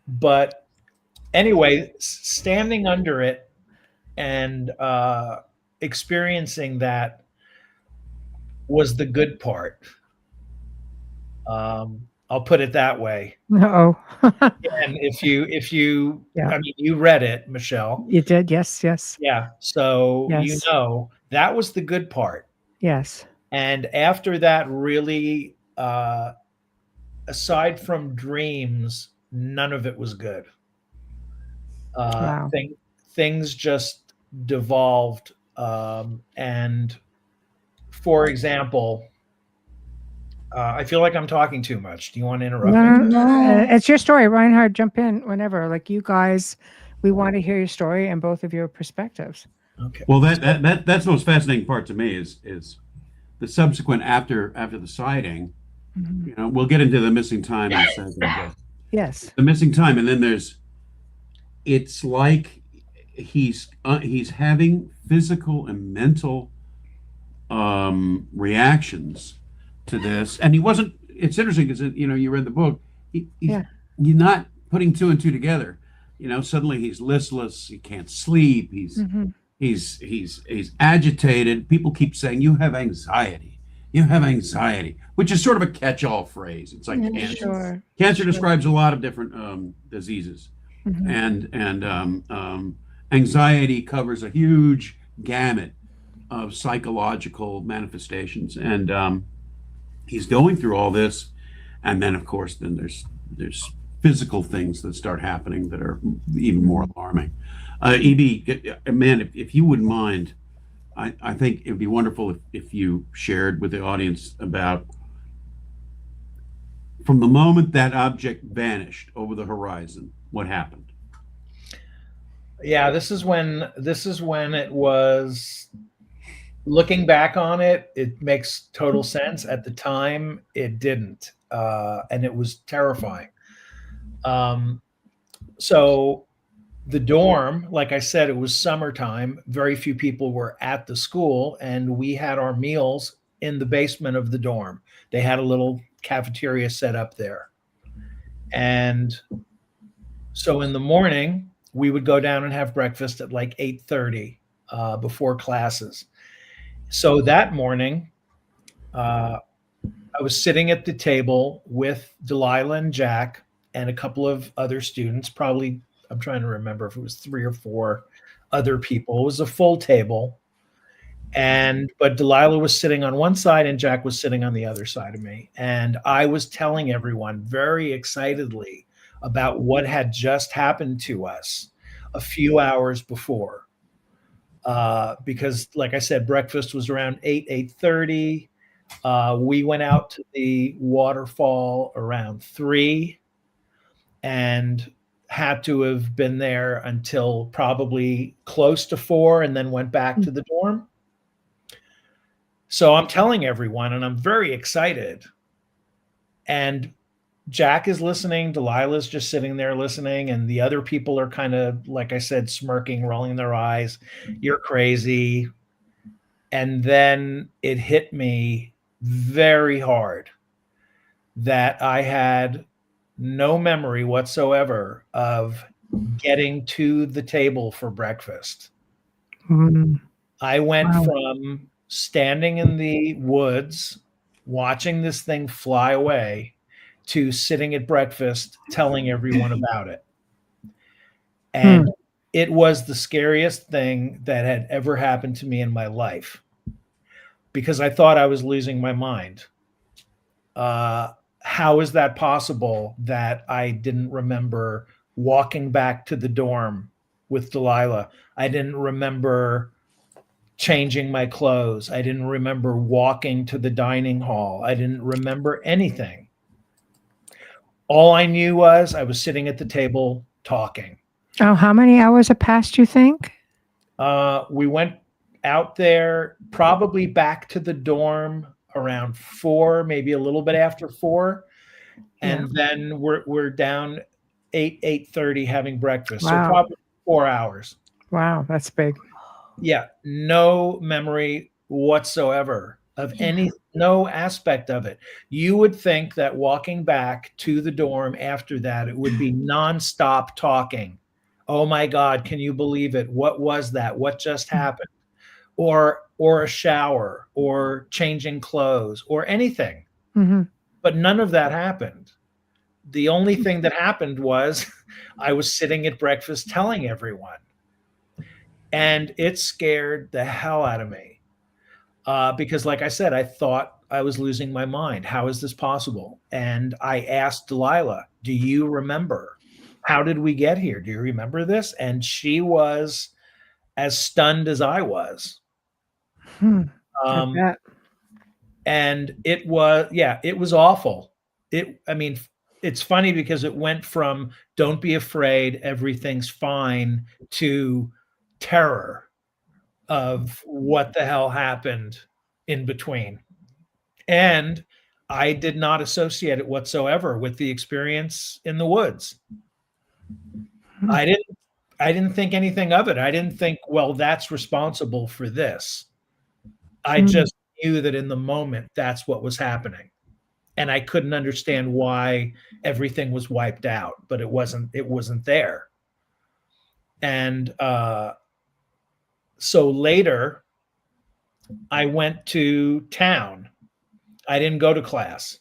But anyway, standing under it and experiencing that was the good part. I'll put it that way. Oh. And if you, I mean, you read it, Michelle. You did, yes. Yeah. So Yes. that was the good part. Yes. And after that, really, aside from dreams, none of it was good. Wow. Things just devolved. And for example, I feel like I'm talking too much. Do you want to interrupt me? No. It's your story, Reinhard. Jump in whenever. Like you guys, we want to hear your story and both of your perspectives. Okay. Well, that's the most fascinating part to me is the subsequent after the sighting. Mm-hmm. We'll get into the missing time in a second. But Yes. the missing time, and then it's like he's having physical and mental reactions to this, and he wasn't. It's interesting because you read the book. You're not putting two and two together. Suddenly he's listless. He can't sleep. He's agitated. People keep saying you have anxiety. You have anxiety, which is sort of a catch-all phrase. It's like cancer. Sure. Cancer describes a lot of different diseases, and anxiety covers a huge gamut of psychological manifestations, and he's going through all this, and then of course there's physical things that start happening that are even more alarming. E.B., man, if you wouldn't mind, I think it would be wonderful if you shared with the audience about from the moment that object vanished over the horizon, what happened. Yeah, this is when it was. Looking back on it, it makes total sense. At the time, it didn't, and it was terrifying. So the dorm, like I said, it was summertime. Very few people were at the school, and we had our meals in the basement of the dorm. They had a little cafeteria set up there. And so in the morning, we would go down and have breakfast at like 8:30 before classes. So that morning, I was sitting at the table with Delilah and Jack and a couple of other students, probably, I'm trying to remember if it was 3 or 4 other people. It was a full table. But Delilah was sitting on one side and Jack was sitting on the other side of me. And I was telling everyone very excitedly about what had just happened to us a few hours before. Because like I said, breakfast was around 8:30. We went out to the waterfall around 3 and had to have been there until probably close to 4 and then went back to the dorm. So I'm telling everyone and I'm very excited. And Jack is listening. Delilah's just sitting there listening. And the other people are kind of, like I said, smirking, rolling their eyes. You're crazy. And then it hit me very hard that I had no memory whatsoever of getting to the table for breakfast. I went from standing in the woods, watching this thing fly away, to sitting at breakfast, telling everyone about it. And it was the scariest thing that had ever happened to me in my life, because I thought I was losing my mind. How is that possible that I didn't remember walking back to the dorm with Delilah? I didn't remember changing my clothes. I didn't remember walking to the dining hall. I didn't remember anything. All I knew was I was sitting at the table talking. Oh, how many hours have passed, you think? We went out there, probably back to the dorm around 4, maybe a little bit after 4. And then we're down 8:30 having breakfast. Wow. So probably 4 hours. Wow, that's big. Yeah, no memory whatsoever of no aspect of it. You would think that walking back to the dorm after that, it would be nonstop talking. Oh my God, can you believe it? What was that? What just happened? Or a shower, or changing clothes, or anything. But none of that happened. The only thing that happened was I was sitting at breakfast telling everyone. And it scared the hell out of me. Because like I said, I thought I was losing my mind. How is this possible? And I asked Delilah, do you remember? How did we get here? Do you remember this? And she was as stunned as I was. And it was awful. It's funny because it went from don't be afraid, everything's fine, to terror of what the hell happened in between. And I did not associate it whatsoever with the experience in the woods. I didn't think anything of it. I didn't think, well, that's responsible for this. I just knew that in the moment, that's what was happening. And I couldn't understand why everything was wiped out, but it wasn't there. And so later, I went to town. I didn't go to class.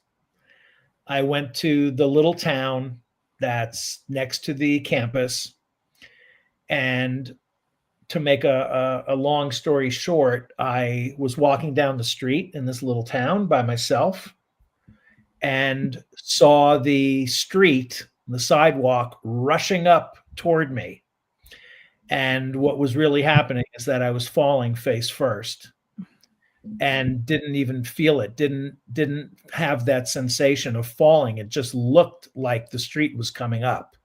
I went to the little town that's next to the campus. And to make a long story short, I was walking down the street in this little town by myself and saw the street, the sidewalk, rushing up toward me. And what was really happening is that I was falling face first and didn't even feel it, didn't have that sensation of falling. It just looked like the street was coming up.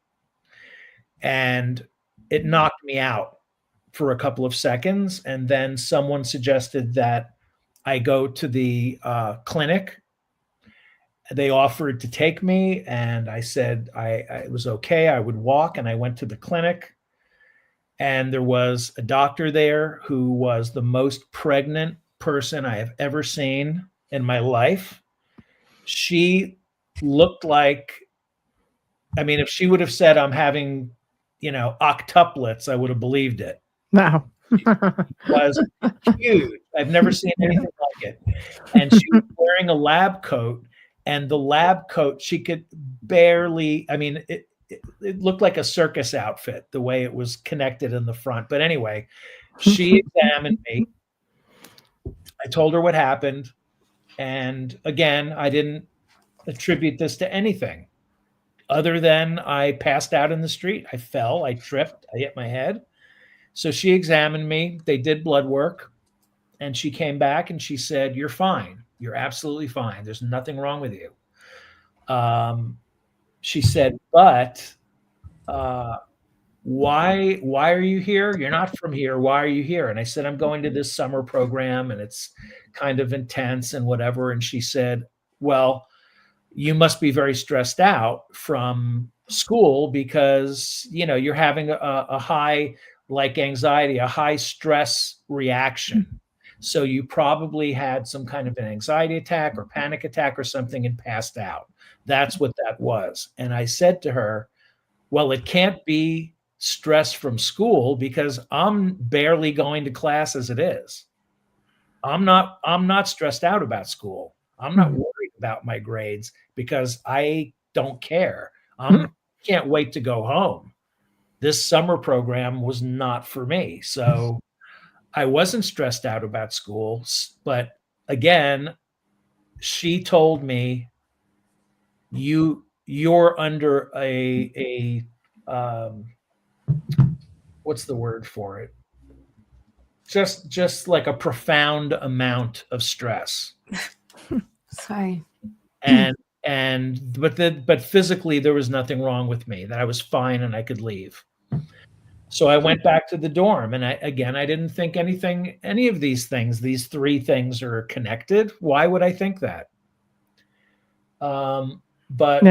And it knocked me out for a couple of seconds. And then someone suggested that I go to the clinic. They offered to take me, and I said it was okay. I would walk, and I went to the clinic. And there was a doctor there who was the most pregnant person I have ever seen in my life. She looked like, if she would have said I'm having, octuplets, I would have believed it. Wow. It was huge. I've never seen anything like jacket, and she was wearing a lab coat, and the lab coat, she could barely, I mean, it looked like a circus outfit, the way it was connected in the front. But anyway, she examined me. I told her what happened. And again, I didn't attribute this to anything other than I passed out in the street. I fell, I tripped, I hit my head. So she examined me. They did blood work. And she came back and she said, "You're fine. You're absolutely fine. There's nothing wrong with you." She said, "But why are you here? You're not from here. Why are you here?" And I said, "I'm going to this summer program and it's kind of intense and whatever." And she said, "Well, you must be very stressed out from school because, you know, you're having a high, like anxiety, a high stress reaction. So you probably had some kind of an anxiety attack or panic attack or something and passed out. That's what that was." And I said to her, "Well, it can't be stress from school because I'm barely going to class as it is. I'm not stressed out about school. I'm not worried about my grades because I don't care. I can't wait to go home. This summer program was not for me." So I wasn't stressed out about school, but again, she told me, you're under a what's the word for it? Just like a profound amount of stress. Sorry. But physically there was nothing wrong with me, that I was fine and I could leave. So I went back to the dorm, and I didn't think any of these things, these three things are connected. Why would I think that? But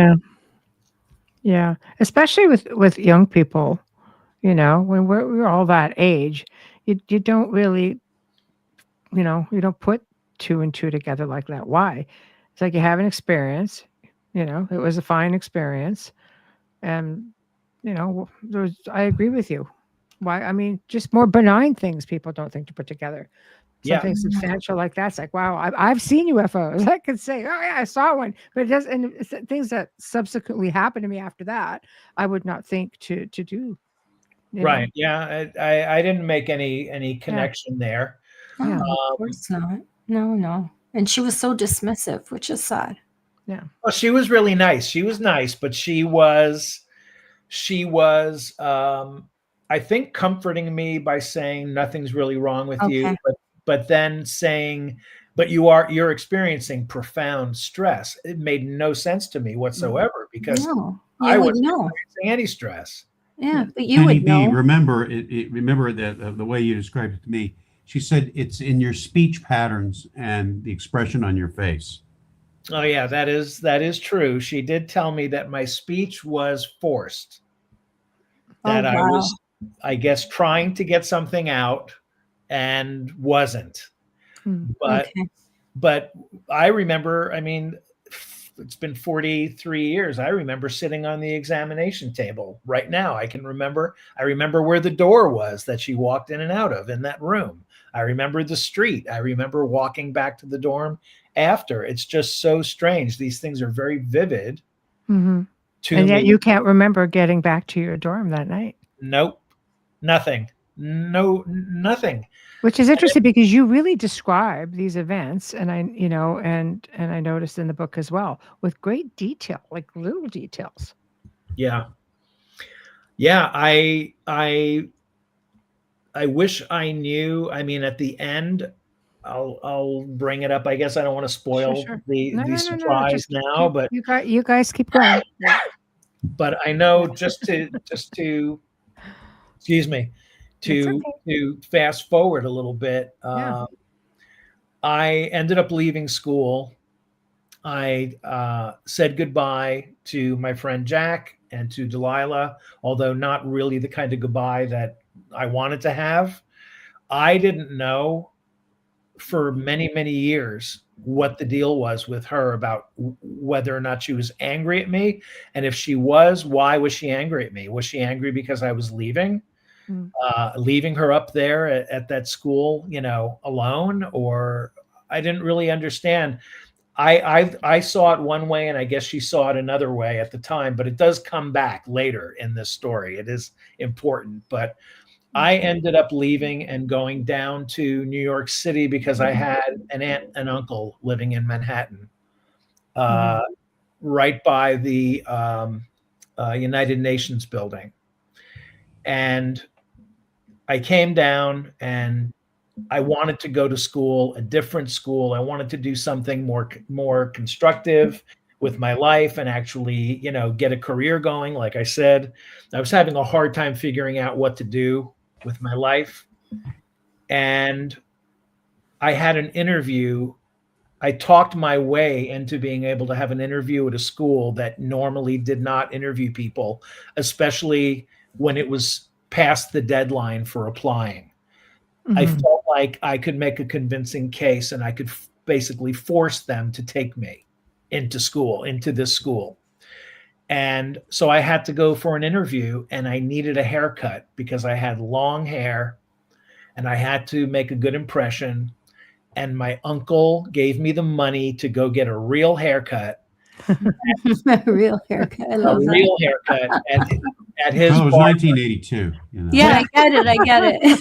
yeah, especially with young people, you know, when we're all that age, you don't really, you know, you don't put two and two together like that. Why? It's like you have an experience, you know, it was a fine experience, and you know, I agree with you. Why? I mean, just more benign things people don't think to put together. Something substantial like that's like, wow, I've seen UFOs. I could say, oh yeah, I saw one, but it does, and it's things that subsequently happened to me after that, I would not think to do. Right. Yeah. I didn't make any connection there. No, of course not. No. And she was so dismissive, which is sad. Yeah. Well, she was really nice. She was nice, but she was, I think, comforting me by saying nothing's really wrong with you, but then saying, but you're experiencing profound stress. It made no sense to me whatsoever because I wasn't experiencing any stress. Yeah, but you would know. Remember the way you described it to me. She said it's in your speech patterns and the expression on your face. Oh yeah, that is true. She did tell me that my speech was forced. That I was, I guess, trying to get something out and wasn't. But I remember, I mean, it's been 43 years. I remember sitting on the examination table right now. I remember where the door was that she walked in and out of in that room. I remember the street. I remember walking back to the dorm after. It's just so strange. These things are very vivid. And yet you can't remember getting back to your dorm that night. Nope. Nothing. Nothing. Which is interesting because you really describe these events, and I noticed in the book as well with great detail, like little details. Yeah. I wish I knew. I mean, at the end, I'll bring it up. I guess I don't want to spoil the surprise now, but you guys keep going. But I know just to excuse me, to fast forward a little bit. I ended up leaving school. I said goodbye to my friend Jack and to Delilah, although not really the kind of goodbye that I wanted to have. I didn't know for many, many years what the deal was with her about whether or not she was angry at me. And if she was, why was she angry at me? Was she angry because I was leaving her up there at that school, alone? Or I didn't really understand. I saw it one way, and I guess she saw it another way at the time, but it does come back later in this story. It is important. But I ended up leaving and going down to New York City because I had an aunt and uncle living in Manhattan, right by the United Nations building. And I came down and I wanted to go to school, a different school. I wanted to do something more constructive with my life and actually, get a career going. Like I said, I was having a hard time figuring out what to do with my life. And I had an interview. I talked my way into being able to have an interview at a school that normally did not interview people, especially when it was past the deadline for applying. I felt like I could make a convincing case and I could basically force them to take me into this school. And so I had to go for an interview, and I needed a haircut because I had long hair and I had to make a good impression. And my uncle gave me the money to go get a real haircut. A real haircut. I love a that. Real haircut at his Well, it was barber. 1982. Yeah, I get it.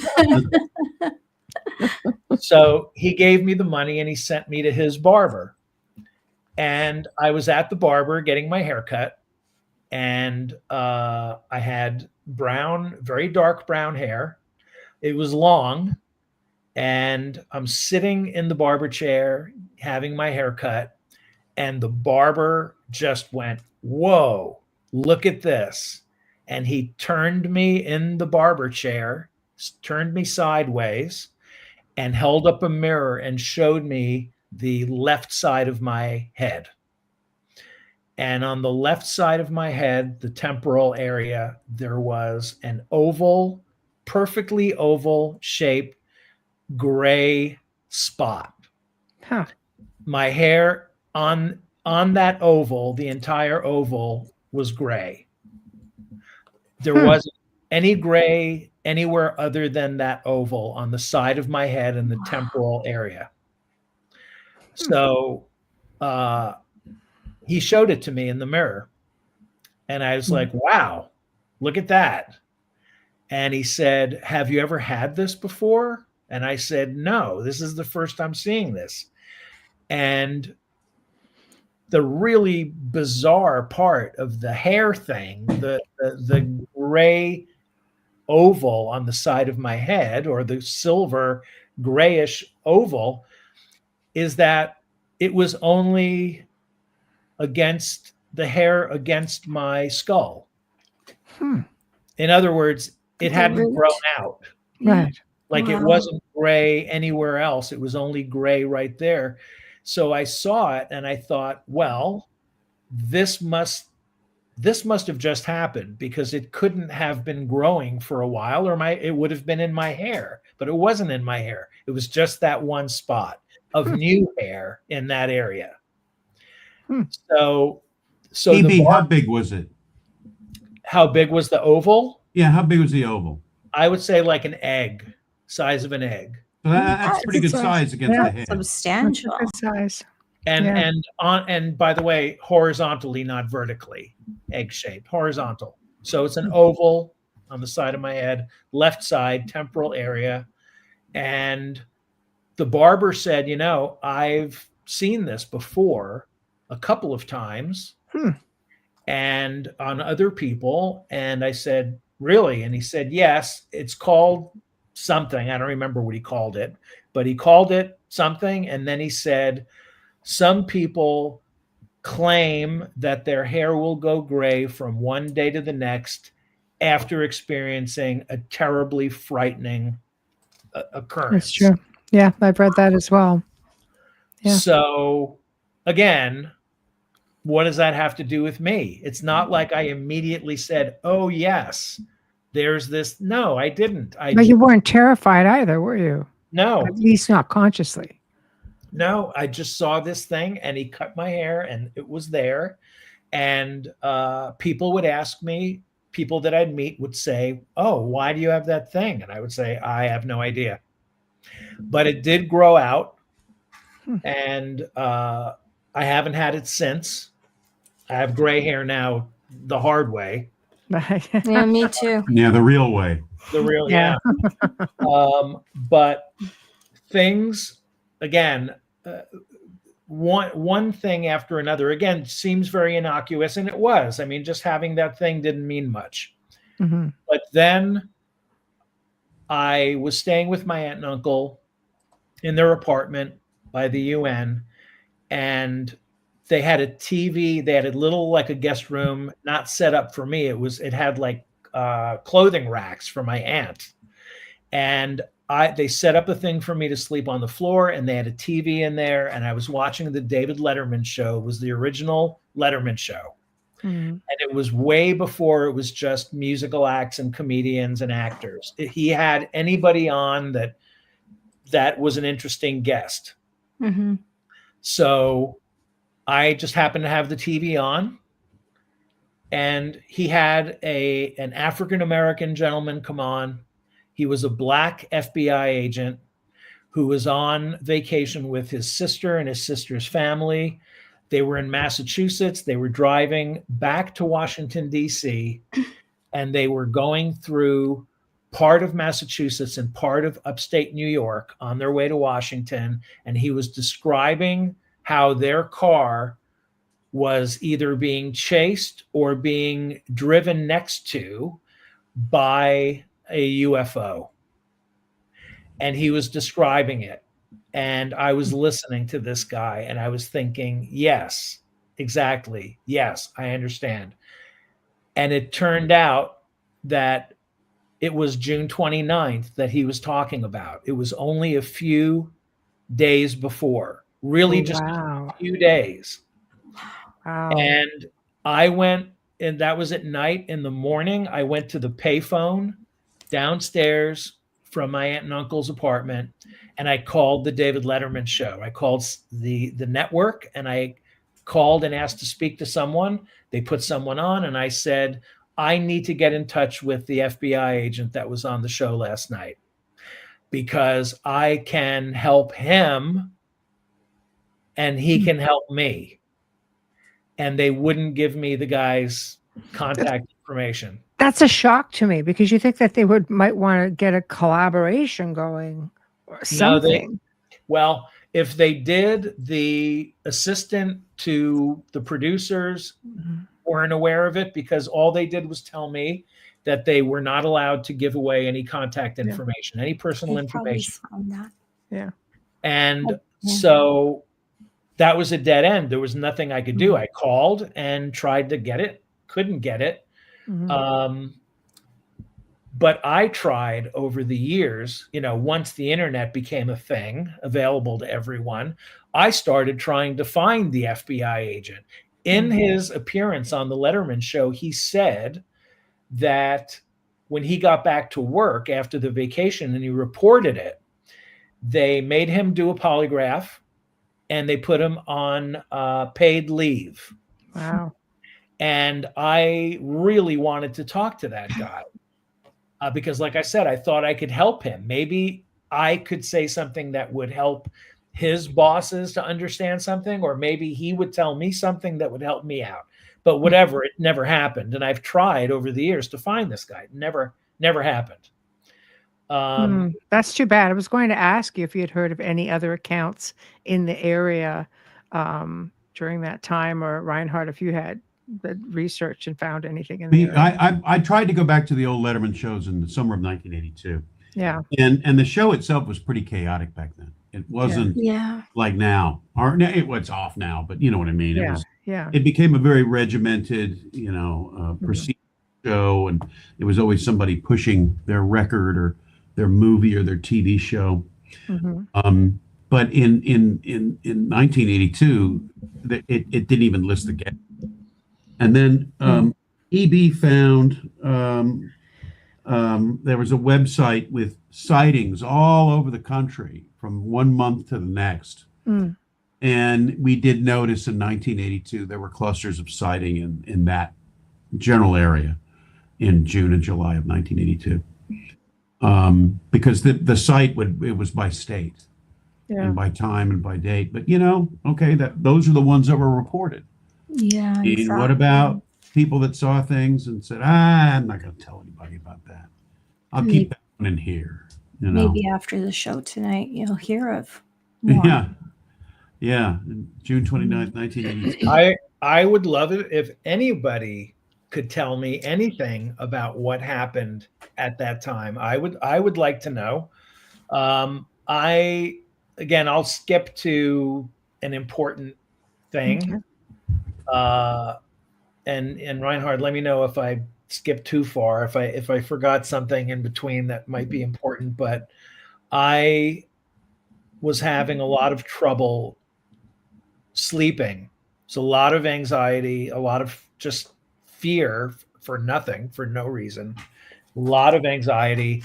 So he gave me the money and he sent me to his barber. And I was at the barber getting my haircut. And I had very dark brown hair. It was long. And I'm sitting in the barber chair having my haircut. And the barber just went, "Whoa, look at this." And he turned me in the barber chair, turned me sideways, and held up a mirror and showed me the left side of my head. And on the left side of my head, the temporal area, there was an oval, perfectly oval shaped gray spot. Huh. My hair on that oval, the entire oval was gray. There wasn't any gray anywhere other than that oval on the side of my head in the temporal area. So he showed it to me in the mirror. And I was like, wow, look at that. And he said, "Have you ever had this before?" And I said, "No, this is the first I'm seeing this." And the really bizarre part of the hair thing, the gray oval on the side of my head, or the silver grayish oval, is that it was only against the hair against my skull. In other words, it hadn't grown out. Right. Like it wasn't gray anywhere else. It was only gray right there. So I saw it and I thought, well, this must have just happened, because it couldn't have been growing for a while, or it would have been in my hair, but it wasn't in my hair. It was just that one spot of new hair in that area. So EB, how big was it? How big was the oval? Yeah, how big was the oval? I would say like an egg, size of an egg. So that's pretty good size against the head. Substantial. Good size. And by the way, horizontally, not vertically, egg shaped, horizontal. So it's an oval on the side of my head, left side, temporal area. And the barber said, "I've seen this before a couple of times and on other people." And I said, "Really?" And he said, "Yes, it's called something." I don't remember what he called it, but he called it something. And then he said, "Some people claim that their hair will go gray from one day to the next after experiencing a terribly frightening occurrence." That's true. Yeah, I've read that as well. Yeah. So again, what does that have to do with me? It's not like I immediately said, "Oh yes, there's this." No, I didn't. But you weren't terrified either, were you? No. At least not consciously. No, I just saw this thing and he cut my hair and it was there. And people would ask me, people that I'd meet would say, "Oh, why do you have that thing?" And I would say, "I have no idea." But it did grow out. and I haven't had it since. I have gray hair now the hard way. Yeah, me too. Yeah, the real way. The real, Yeah. But things, again, one thing after another, again, seems very innocuous, and it was. I mean, just having that thing didn't mean much. Mm-hmm. But then I was staying with my aunt and uncle in their apartment by the UN, and they had a TV. They had a little, like a guest room, not set up for me. It had like clothing racks for my aunt, and they set up a thing for me to sleep on the floor, and they had a TV in there, and I was watching the David Letterman show. It was the original Letterman show. Mm-hmm. And it was way before it was just musical acts and comedians and actors. He had anybody on that was an interesting guest. Mm-hmm. So I just happened to have the TV on, and he had an African-American gentleman come on. He was a black FBI agent who was on vacation with his sister and his sister's family. They were in Massachusetts. They were driving back to Washington, D.C., and they were going through part of Massachusetts and part of upstate New York on their way to Washington. And he was describing how their car was either being chased or being driven next to by a UFO. And he was describing it. And I was listening to this guy, and I was thinking, yes, exactly. Yes, I understand. And it turned out that it was June 29th that he was talking about. It was only a few days before, really just a few days. Wow. And I went, and that was at night. In the morning, I went to the payphone downstairs from my aunt and uncle's apartment, and I called the David Letterman show. I called the network, and I called and asked to speak to someone. They put someone on, and I said, I need to get in touch with the FBI agent that was on the show last night, because I can help him and he can help me. And they wouldn't give me the guy's contact information. That's a shock to me, because you think that they might want to get a collaboration going or something. Well, if they did, the assistant to the producers weren't aware of it, because all they did was tell me that they were not allowed to give away any contact information, any personal information. Yeah. And so that was a dead end. There was nothing I could do. I called and tried to get it, couldn't get it. But I tried over the years, once the internet became a thing available to everyone, I started trying to find the FBI agent. In his appearance on the Letterman show, he said that when he got back to work after the vacation and he reported it, they made him do a polygraph and they put him on paid leave. Wow. And I really wanted to talk to that guy because, like I said, I thought I could help him. Maybe I could say something that would help his bosses to understand something, or maybe he would tell me something that would help me out. But whatever, it never happened. And I've tried over the years to find this guy. Never happened. That's too bad. I was going to ask you if you had heard of any other accounts in the area during that time, or Reinhard, if you had researched and found anything in there. I tried to go back to the old Letterman shows in the summer of 1982. Yeah. And the show itself was pretty chaotic back then. It wasn't like now. Or it's off now, but you know what I mean. It became a very regimented, procedure show, and it was always somebody pushing their record or their movie or their TV show. But in 1982, it didn't even list the guest. And then EB found there was a website with sightings all over the country from one month to the next. And we did notice in 1982 there were clusters of sighting in that general area in June and July of 1982. Because the site it was by state. and by time and by date. But okay, those are the ones that were reported. Yeah, exactly. And what about people that saw things and said, I'm not going to tell anybody about that. I'll keep that one in here. Maybe after the show tonight, you'll hear of more. Yeah. June 29th, 1986. I would love it if anybody could tell me anything about what happened at that time. I would like to know. I'll skip to an important thing. Okay. And Reinhard, let me know if I skipped too far, if I forgot something in between that might be important. But I was having a lot of trouble sleeping. It's a lot of anxiety, a lot of just fear for nothing, for no reason, a lot of anxiety.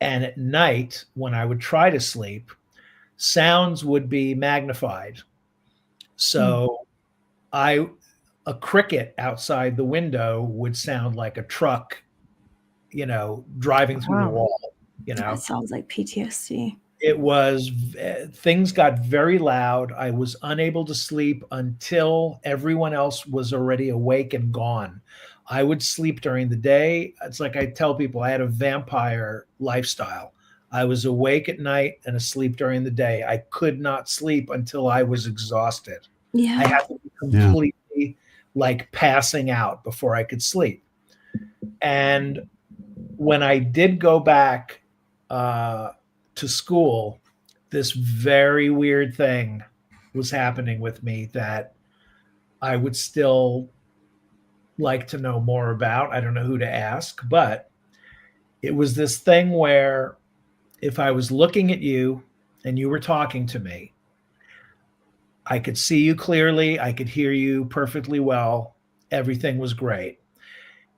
And at night, when I would try to sleep, sounds would be magnified. So a cricket outside the window would sound like a truck, driving through the wall, That sounds like PTSD. It was, things got very loud. I was unable to sleep until everyone else was already awake and gone. I would sleep during the day. It's like I tell people, I had a vampire lifestyle. I was awake at night and asleep during the day. I could not sleep until I was exhausted. Yeah. I had to be completely like passing out before I could sleep. And when I did go back to school, this very weird thing was happening with me that I would still like to know more about. I don't know who to ask, but it was this thing where if I was looking at you and you were talking to me, I could see you clearly. I could hear you perfectly well. Everything was great.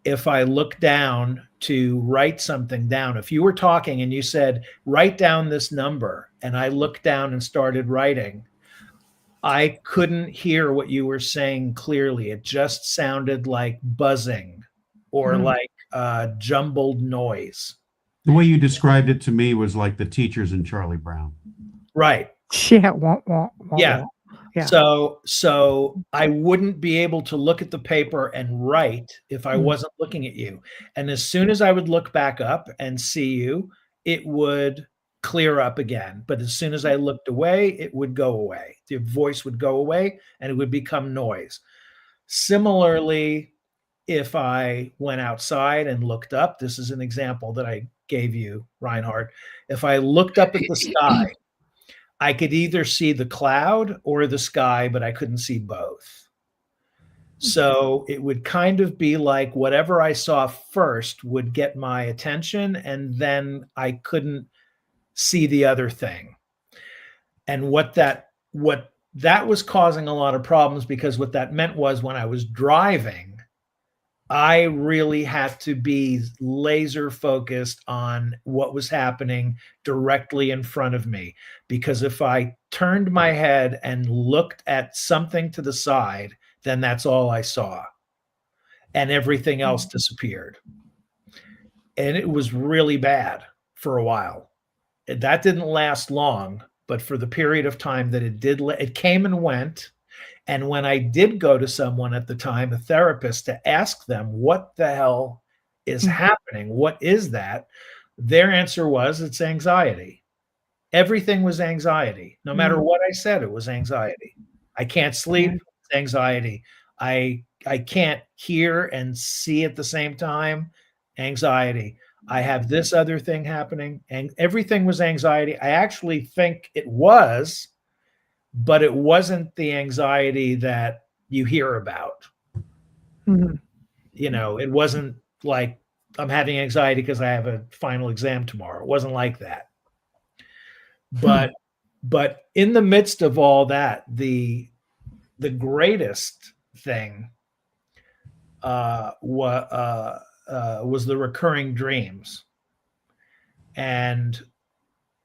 If I looked down to write something down, if you were talking and you said, write down this number, and I looked down and started writing, I couldn't hear what you were saying clearly. It just sounded like buzzing or like jumbled noise. The way you described it to me was like the teachers in Charlie Brown. Right. Yeah. Yeah. Yeah. So I wouldn't be able to look at the paper and write if I wasn't looking at you. And as soon as I would look back up and see you, it would clear up again. But as soon as I looked away, it would go away. The voice would go away and it would become noise. Similarly, if I went outside and looked up, this is an example that I gave you, Reinhard. If I looked up at the sky, I could either see the cloud or the sky, but I couldn't see both. So it would kind of be like whatever I saw first would get my attention, and then I couldn't see the other thing. And what that was causing a lot of problems, because what that meant was when I was driving, I really had to be laser focused on what was happening directly in front of me. Because if I turned my head and looked at something to the side, then that's all I saw. And everything else disappeared. And it was really bad for a while. That didn't last long, but for the period of time that it did, it came and went. And when I did go to someone at the time, a therapist, to ask them what the hell is happening, what is that, their answer was, it's anxiety. Everything was anxiety. No matter what I said, it was anxiety. I can't sleep, it's anxiety. I can't hear and see at the same time, anxiety. I have this other thing happening, and everything was anxiety. I actually think it was, but it wasn't the anxiety that you hear about. It wasn't like I'm having anxiety because I have a final exam tomorrow. It wasn't like that. But in the midst of all that, the greatest thing was the recurring dreams. And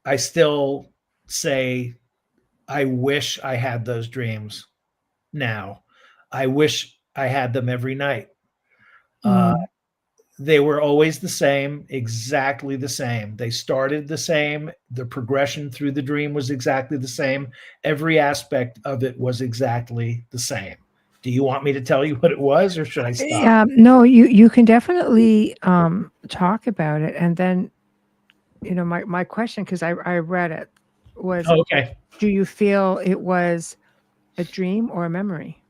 I still say, I wish I had those dreams now. I wish I had them every night. They were always the same, exactly the same. They started the same. The progression through the dream was exactly the same. Every aspect of it was exactly the same. Do you want me to tell you what it was, or should I stop? No, you can definitely talk about it. And then, my question, because I read it, was, Oh, okay. do you feel it was a dream or a memory?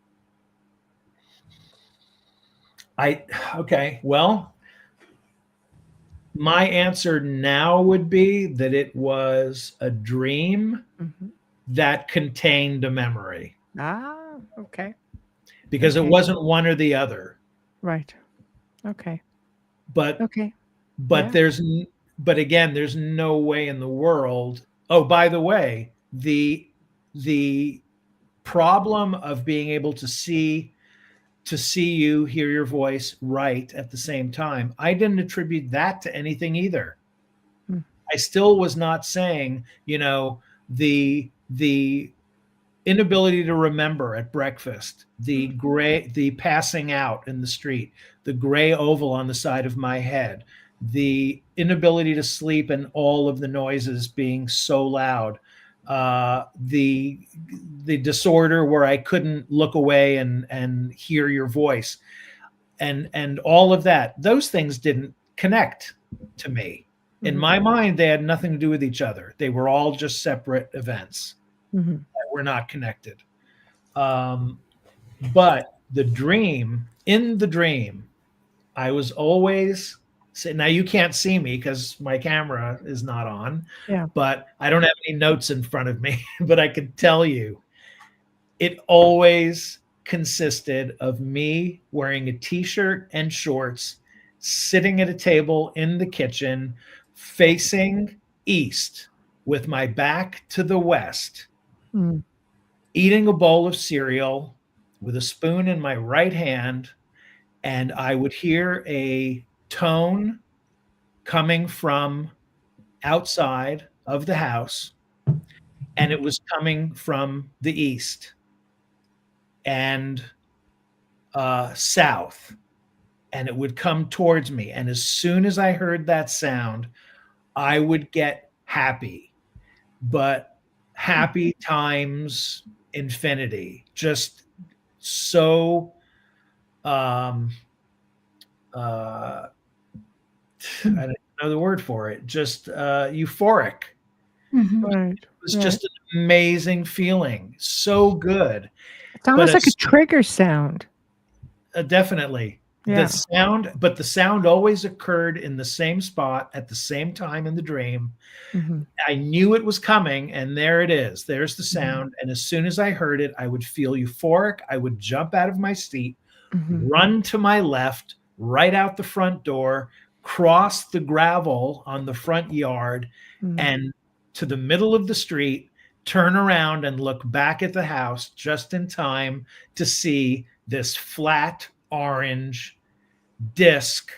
Okay. Well, my answer now would be that it was a dream that contained a memory. Ah, okay. Because Okay. it wasn't one or the other. Right. Okay. But Okay. but again, there's no way in the world. Oh, by the way, the problem of being able to see you, hear your voice, write at the same time, I didn't attribute that to anything either. I still was not saying, the inability to remember at breakfast, the passing out in the street, the gray oval on the side of my head, the inability to sleep and all of the noises being so loud, the disorder where I couldn't look away and hear your voice, and all of that. Those things didn't connect to me. In my mind, they had nothing to do with each other. They were all just separate events that were not connected. But in the dream, I was always now you can't see me because my camera is not on. Yeah. But I don't have any notes in front of me, but I could tell you it always consisted of me wearing a t-shirt and shorts, sitting at a table in the kitchen, facing east with my back to the west, eating a bowl of cereal with a spoon in my right hand, and I would hear a tone coming from outside of the house, and it was coming from the east and south, and it would come towards me. And as soon as I heard that sound, I would get happy, but happy times infinity. Just so I don't know the word for it, just euphoric. Right. It was just an amazing feeling. So good. It's almost like a trigger sound. Definitely. Yeah. The sound always occurred in the same spot at the same time in the dream. I knew it was coming, and there it is. There's the sound. And as soon as I heard it, I would feel euphoric. I would jump out of my seat, run to my left, right out the front door, cross the gravel on the front yard, and to the middle of the street, turn around and look back at the house just in time to see this flat orange disc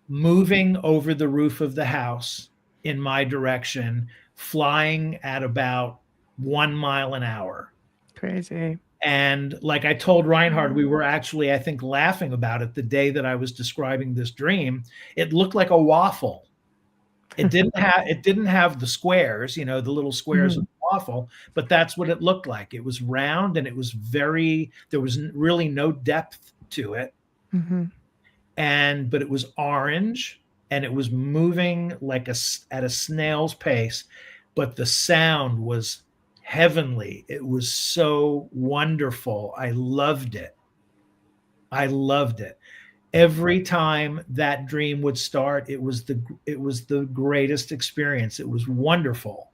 moving over the roof of the house in my direction, flying at about 1 mile an hour. Crazy. And like I told Reinhard, we were actually, I think, laughing about it the day that I was describing this dream. It looked like a waffle. It didn't have the squares, the little squares of the waffle, but that's what it looked like. It was round, and it was there was really no depth to it. But it was orange, and it was moving like at a snail's pace, but the sound was heavenly. It was so wonderful. I loved it. Every time that dream would start, it was the greatest experience. It was wonderful.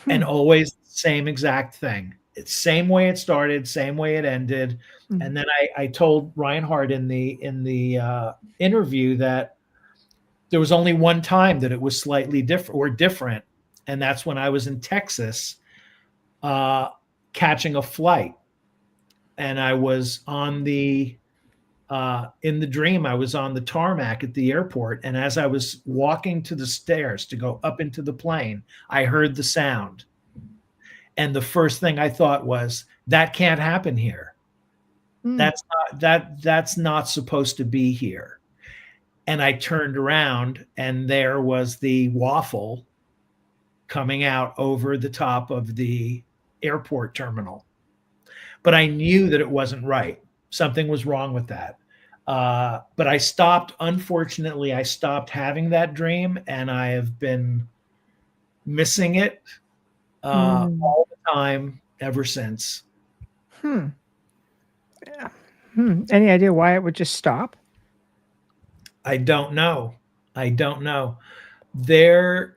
And always the same exact thing. It's same way it started, same way it ended. And then I told Reinhard in the interview that there was only one time that it was slightly different. And that's when I was in Texas, catching a flight. And I was in the dream, I was on the tarmac at the airport. And as I was walking to the stairs to go up into the plane, I heard the sound. And the first thing I thought was, that can't happen here. That's not supposed to be here. And I turned around and there was the waffle coming out over the top of the airport terminal. But I knew that it wasn't right. Something was wrong with that. But I stopped, unfortunately, I stopped having that dream, and I have been missing it all the time ever since. Any idea why it would just stop? I don't know. There,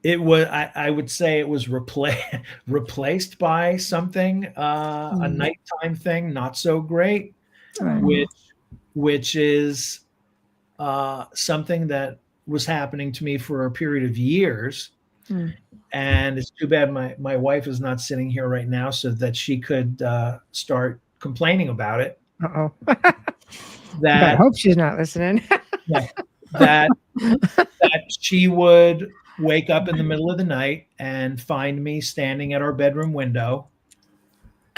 it was. I would say it was replaced by something, a nighttime thing, not so great, which is something that was happening to me for a period of years. And it's too bad my wife is not sitting here right now so that she could start complaining about it. I hope she's not listening. that she would wake up in the middle of the night and find me standing at our bedroom window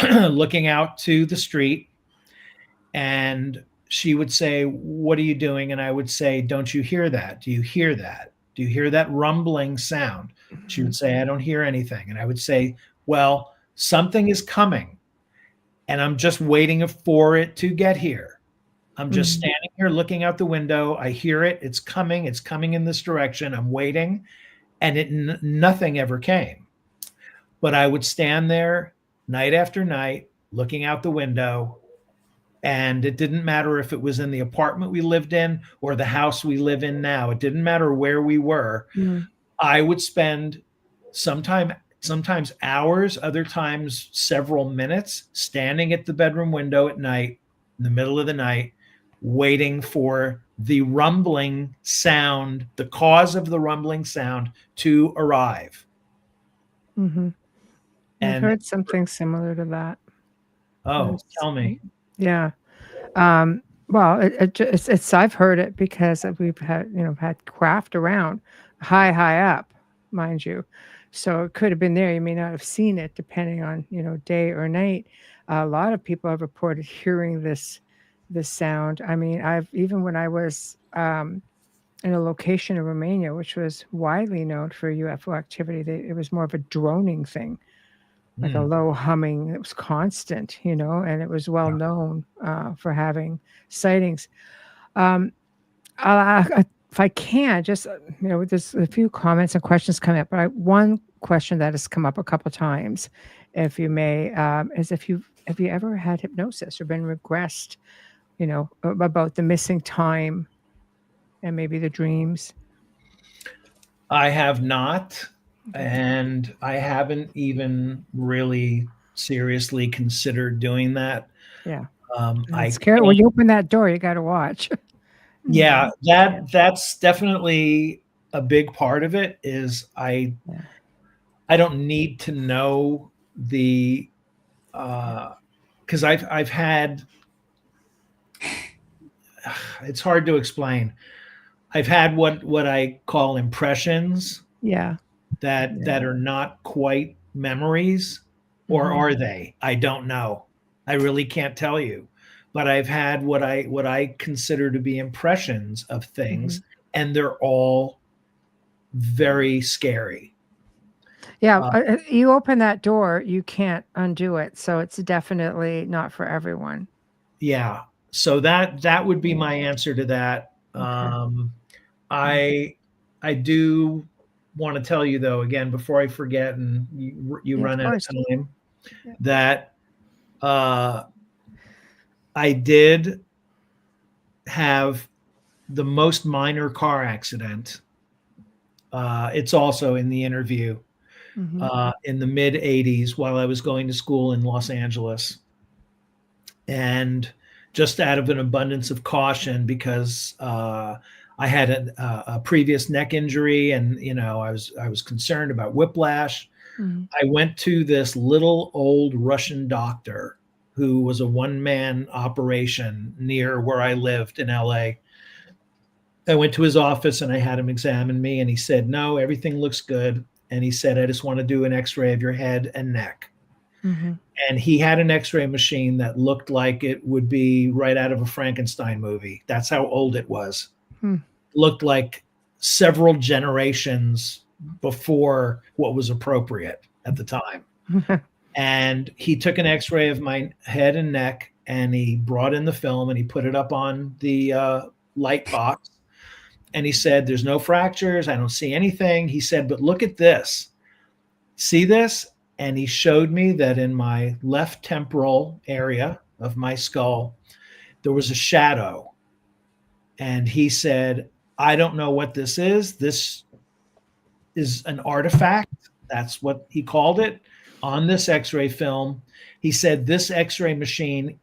looking out to the street, and she would say, "What are you doing?" And I would say, "Don't you hear that? Do you hear that? Do you hear that rumbling sound?" She would say, "I don't hear anything." And I would say, "Well, something is coming, and I'm just waiting for it to get here. I'm just standing here looking out the window. I hear it. It's coming. It's coming in this direction. I'm waiting." And nothing ever came. But I would stand there night after night looking out the window, and it didn't matter if it was in the apartment we lived in or the house we live in now. It didn't matter where we were. I would spend sometimes hours, other times several minutes, standing at the bedroom window at night, in the middle of the night, waiting for the rumbling sound, the cause of the rumbling sound to arrive. I've heard something similar to that. Oh, tell me. Yeah. Well, it's I've heard it because we've had craft around high up, mind you. So it could have been there. You may not have seen it depending on, day or night. A lot of people have reported hearing this sound. I mean, even when I was in a location in Romania, which was widely known for UFO activity, it was more of a droning thing, like a low humming. It was constant, and it was well known for having sightings. If I can, just there's a few comments and questions coming up, but one question that has come up a couple of times, if you may, is have you ever had hypnosis or been regressed? About the missing time and maybe the dreams? I have not, and I haven't even really seriously considered doing that. Yeah. It's scary. When you open that door, you got to watch. Yeah, that's definitely a big part of it. Is I don't need to know the because I've had. It's hard to explain. I've had what I call impressions. That are not quite memories, or are they? I don't know. I really can't tell you. But I've had what I consider to be impressions of things, and they're all very scary. Yeah, you open that door, you can't undo it. So it's definitely not for everyone. Yeah. So that would be my answer to that. I do want to tell you though, again, before I forget and you run out of time, that I did have the most minor car accident. It's also in the interview in the mid 80s while I was going to school in Los Angeles. And just out of an abundance of caution, because I had a previous neck injury, and I was concerned about whiplash. I went to this little old Russian doctor who was a one-man operation near where I lived in LA. I went to his office and I had him examine me, and he said, "No, everything looks good." And he said, "I just want to do an X-ray of your head and neck." And he had an X-ray machine that looked like it would be right out of a Frankenstein movie. That's how old it was. looked like several generations before what was appropriate at the time. And he took an x-ray of my head and neck, and he brought in the film and he put it up on the light box. And he said, there's no fractures. I don't see anything. He said, but look at this. See this? And he showed me that in my left temporal area of my skull, there was a shadow. And he said, I don't know what this is. This is an artifact. That's what he called it on this x-ray film. He said, this x-ray machine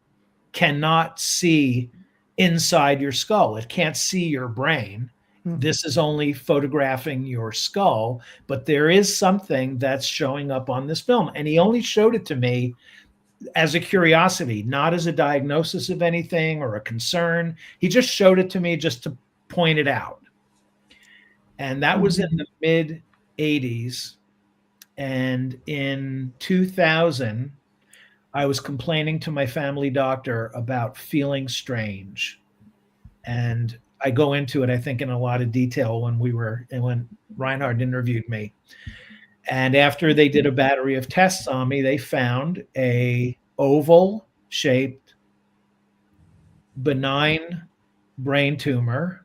cannot see inside your skull. It can't see your brain. This is only photographing your skull, but there is something that's showing up on this film. And he only showed it to me as a curiosity, not as a diagnosis of anything or a concern. He just showed it to me just to point it out. And that was in the mid 80s. And in 2000, I was complaining to my family doctor about feeling strange. And I go into it, I think, in a lot of detail when Reinhard interviewed me. And after they did a battery of tests on me, they found a oval-shaped, benign brain tumor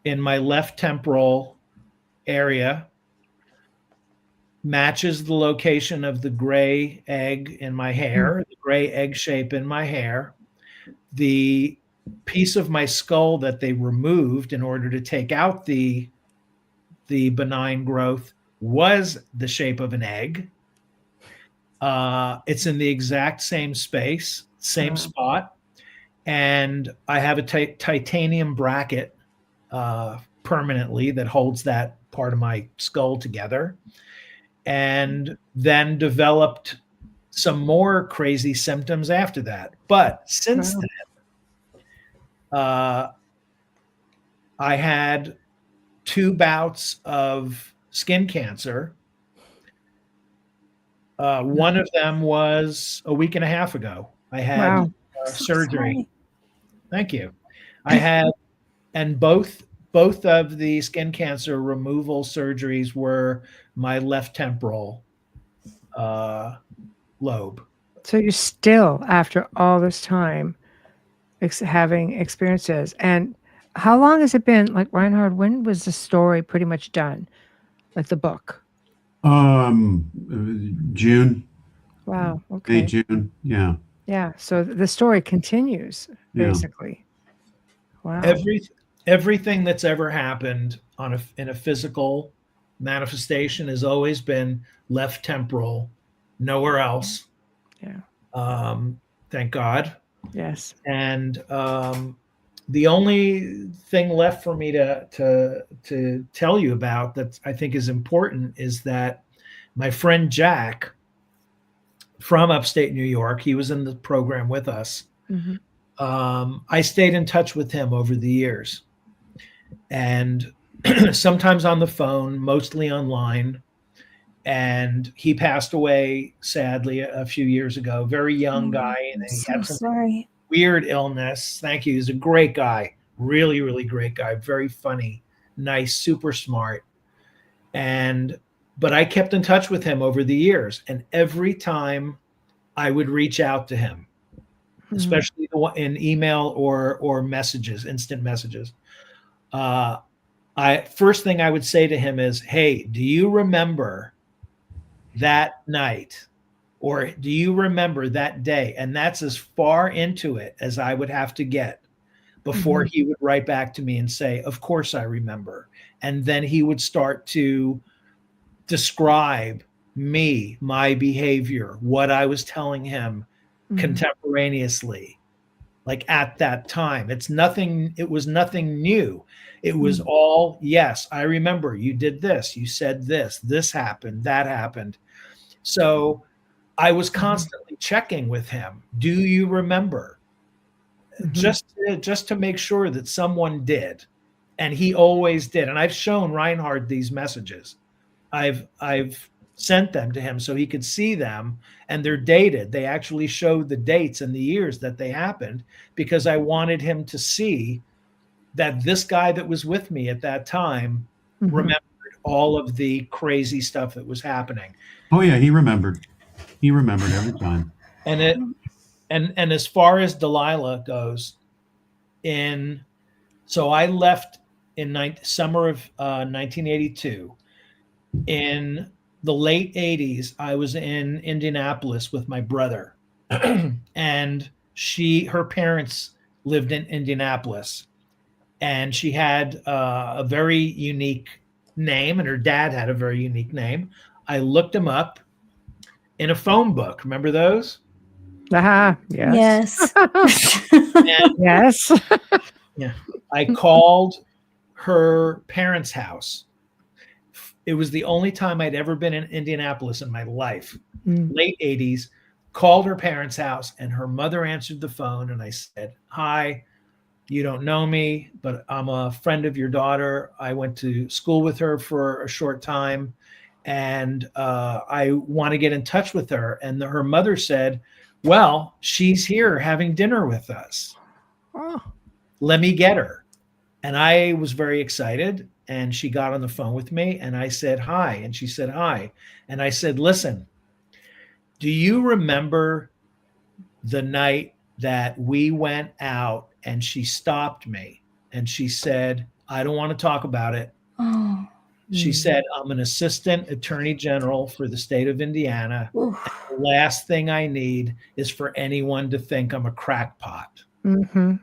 in my left temporal area, matches the location of the gray egg in my hair, the gray egg shape in my hair. The piece of my skull that they removed in order to take out the benign growth was the shape of an egg. It's in the exact same space, same spot. And I have a titanium bracket permanently that holds that part of my skull together. And then developed some more crazy symptoms after that. But since then, I had 2 bouts of skin cancer. One of them was a week and a half ago. I had surgery. Thank you. I had, and both of the skin cancer removal surgeries were my left temporal lobe. So you're still, after all this time, having experiences. And how long has it been? Like, Reinhard, when was the story pretty much done? Like the book? June. Wow. Okay. May, June. Yeah. Yeah. So the story continues, basically. Wow. Everything that's ever happened in a physical manifestation has always been left temporal, nowhere else. Yeah. Thank God. Yes. And the only thing left for me to tell you about that I think is important is that my friend Jack from upstate New York, he was in the program with us. I stayed in touch with him over the years, and sometimes on the phone, mostly online. And he passed away sadly a few years ago. Very young guy, and he had some weird illness. Thank you. He's a great guy, really, really great guy. Very funny, nice, super smart. But I kept in touch with him over the years, and every time I would reach out to him, especially in email or messages, instant messages. First thing I would say to him is, "Hey, do you remember that night, or do you remember that day?" And that's as far into it as I would have to get before he would write back to me and say, "Of course I remember." And then he would start to describe me, my behavior, what I was telling him contemporaneously, like at that time. It was nothing new. It was all, yes, I remember you did this, you said this happened, that happened. So I was constantly checking with him. Do you remember? Just to make sure that someone did. And he always did. And I've shown Reinhard these messages. I've sent them to him so he could see them, and they're dated. They actually showed the dates and the years that they happened, because I wanted him to see that this guy that was with me at that time Mhm. remembered all of the crazy stuff that was happening. Oh yeah, he remembered. He remembered every time. And as far as Delilah goes, so I left in summer of 1982. In the late 80s, I was in Indianapolis with my brother, and her parents lived in Indianapolis, and she had a very unique name, and her dad had a very unique name. I looked him up in a phone book. Remember those? Yes. And, Yes. yeah, I called her parents' house. It was the only time I'd ever been in Indianapolis in my life. Late 80s, called her parents' house, and her mother answered the phone, and I said, "Hi, you don't know me, but I'm a friend of your daughter. I went to school with her for a short time, and I want to get in touch with her." And her mother said, "Well, she's here having dinner with us. Oh. Let me get her." And I was very excited, and she got on the phone with me, and I said, "Hi." And she said, "Hi." And I said, "Listen, do you remember the night that we went out and she stopped me and she said, 'I don't want to talk about it.' Oh. She said, 'I'm an assistant attorney general for the state of Indiana. Oof. The last thing I need is for anyone to think I'm a crackpot.'" Mm-hmm.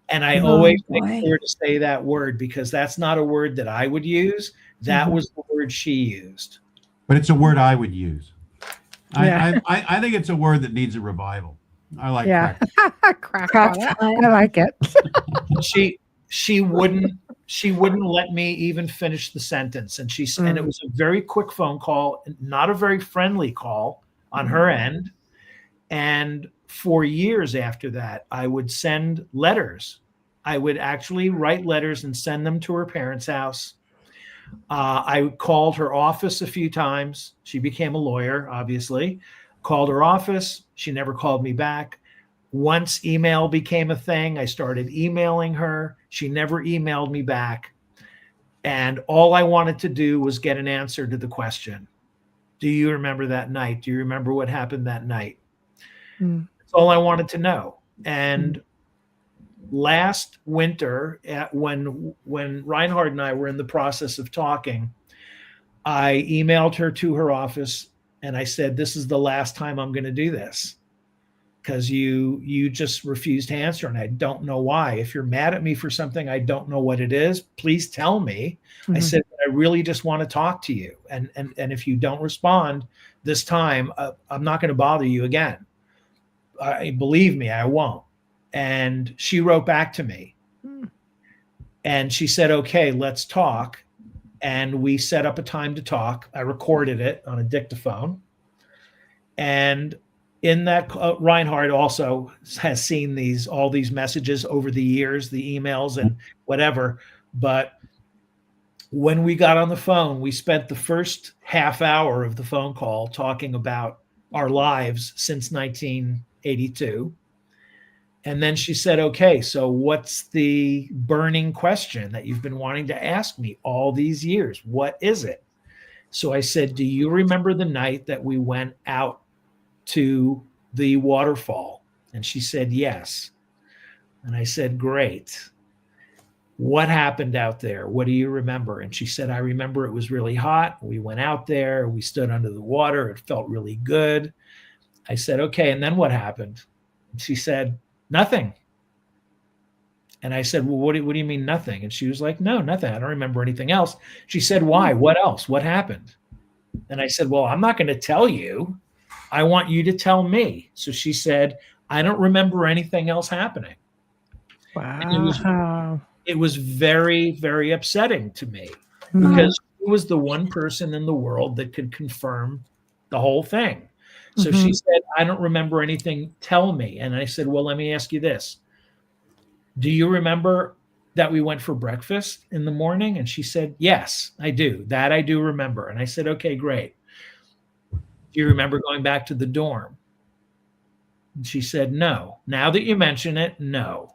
And I Oh, always boy. make sure to say that word, because that's not a word that I would use. That was the word she used. But it's a word I would use. Yeah. I think it's a word that needs a revival. I like Yeah. crack. Crackpot. I like it. She wouldn't let me even finish the sentence. And and it was a very quick phone call, not a very friendly call on her end. And for years after that, I would send letters. I would actually write letters and send them to her parents' house. I called her office a few times. She became a lawyer, obviously. Called her office. She never called me back. Once email became a thing, I started emailing her. She never emailed me back. And all I wanted to do was get an answer to the question, do you remember that night? Do you remember what happened that night? That's all I wanted to know. And last winter, when Reinhard and I were in the process of talking, I emailed her to her office and I said, "This is the last time I'm going to do this, because you just refused to answer, and I don't know why. If you're mad at me for something, I don't know what it is. Please tell me." I said, "I really just want to talk to you, and if you don't respond this time, I'm not going to bother you again. Believe me, I won't." And she wrote back to me, and she said, "Okay, let's talk." And we set up a time to talk. I recorded it on a dictaphone, and in that, Reinhard also has seen all these messages over the years, the emails and whatever. But when we got on the phone, we spent the first half hour of the phone call talking about our lives since 1982. And then she said, "Okay, so what's the burning question that you've been wanting to ask me all these years? What is it?" So I said, "Do you remember the night that we went out to the waterfall?" And she said, "Yes." And I said, "Great. What happened out there? What do you remember?" And she said, "I remember it was really hot. We went out there. We stood under the water. It felt really good." I said, "Okay, and then what happened?" And she said, "Nothing." And I said, "Well, what do you mean nothing?" And she was like, "No, nothing. I don't remember anything else." She said, "Why? What else? What happened?" And I said, "Well, I'm not going to tell you. I want you to tell me." So she said, "I don't remember anything else happening." Wow. And it was very, very upsetting to me, because she was the one person in the world that could confirm the whole thing. So she said, "I don't remember anything. Tell me." And I said, "Well, let me ask you this. Do you remember that we went for breakfast in the morning?" And she said, "Yes, I do. That I do remember." And I said, "Okay, great. Do you remember going back to the dorm?" And she said, "No. Now that you mention it, no."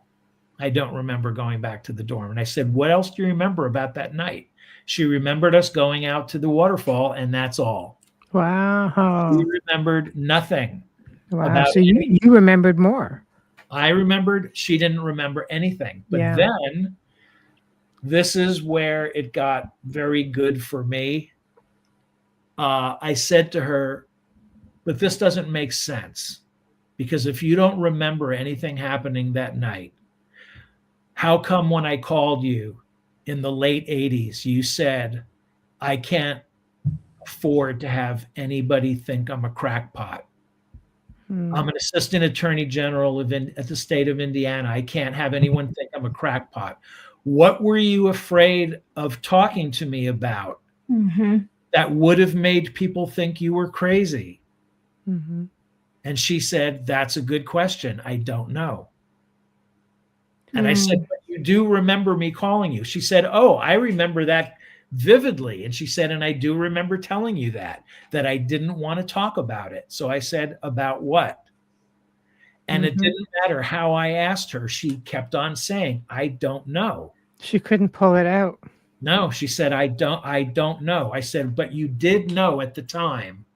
I don't remember going back to the dorm. And I said, what else do you remember about that night? She remembered us going out to the waterfall, and that's all. Wow. She remembered nothing. Wow. So you remembered more. I remembered. She didn't remember anything. But then this is where it got very good for me. I said to her, but this doesn't make sense, because if you don't remember anything happening that night, how come when I called you in the late 80s, you said, I can't afford to have anybody think I'm a crackpot. I'm an assistant attorney general at the state of Indiana. I can't have anyone think I'm a crackpot. What were you afraid of talking to me about that would have made people think you were crazy? And she said, that's a good question. I don't know. And I said, but you do remember me calling you. She said, oh, I remember that vividly. And she said, and I do remember telling you that I didn't want to talk about it. So I said, about what? And it didn't matter how I asked her. She kept on saying, I don't know. She couldn't pull it out. No, she said, I don't know. I said, but you did know at the time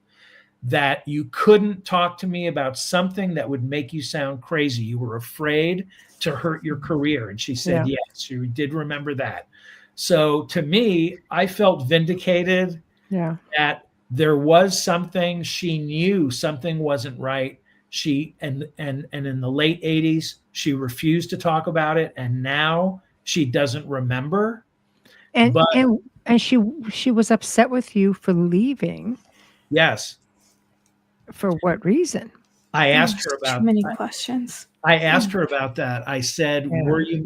that you couldn't talk to me about something that would make you sound crazy. You were afraid to hurt your career. And she said, yes, she did remember that. So to me, I felt vindicated that there was something. She knew something wasn't right. And in the late 80s, she refused to talk about it. And now she doesn't remember. And she was upset with you for leaving. Yes. For what reason? I asked her about many questions. I asked her about that. I said, were you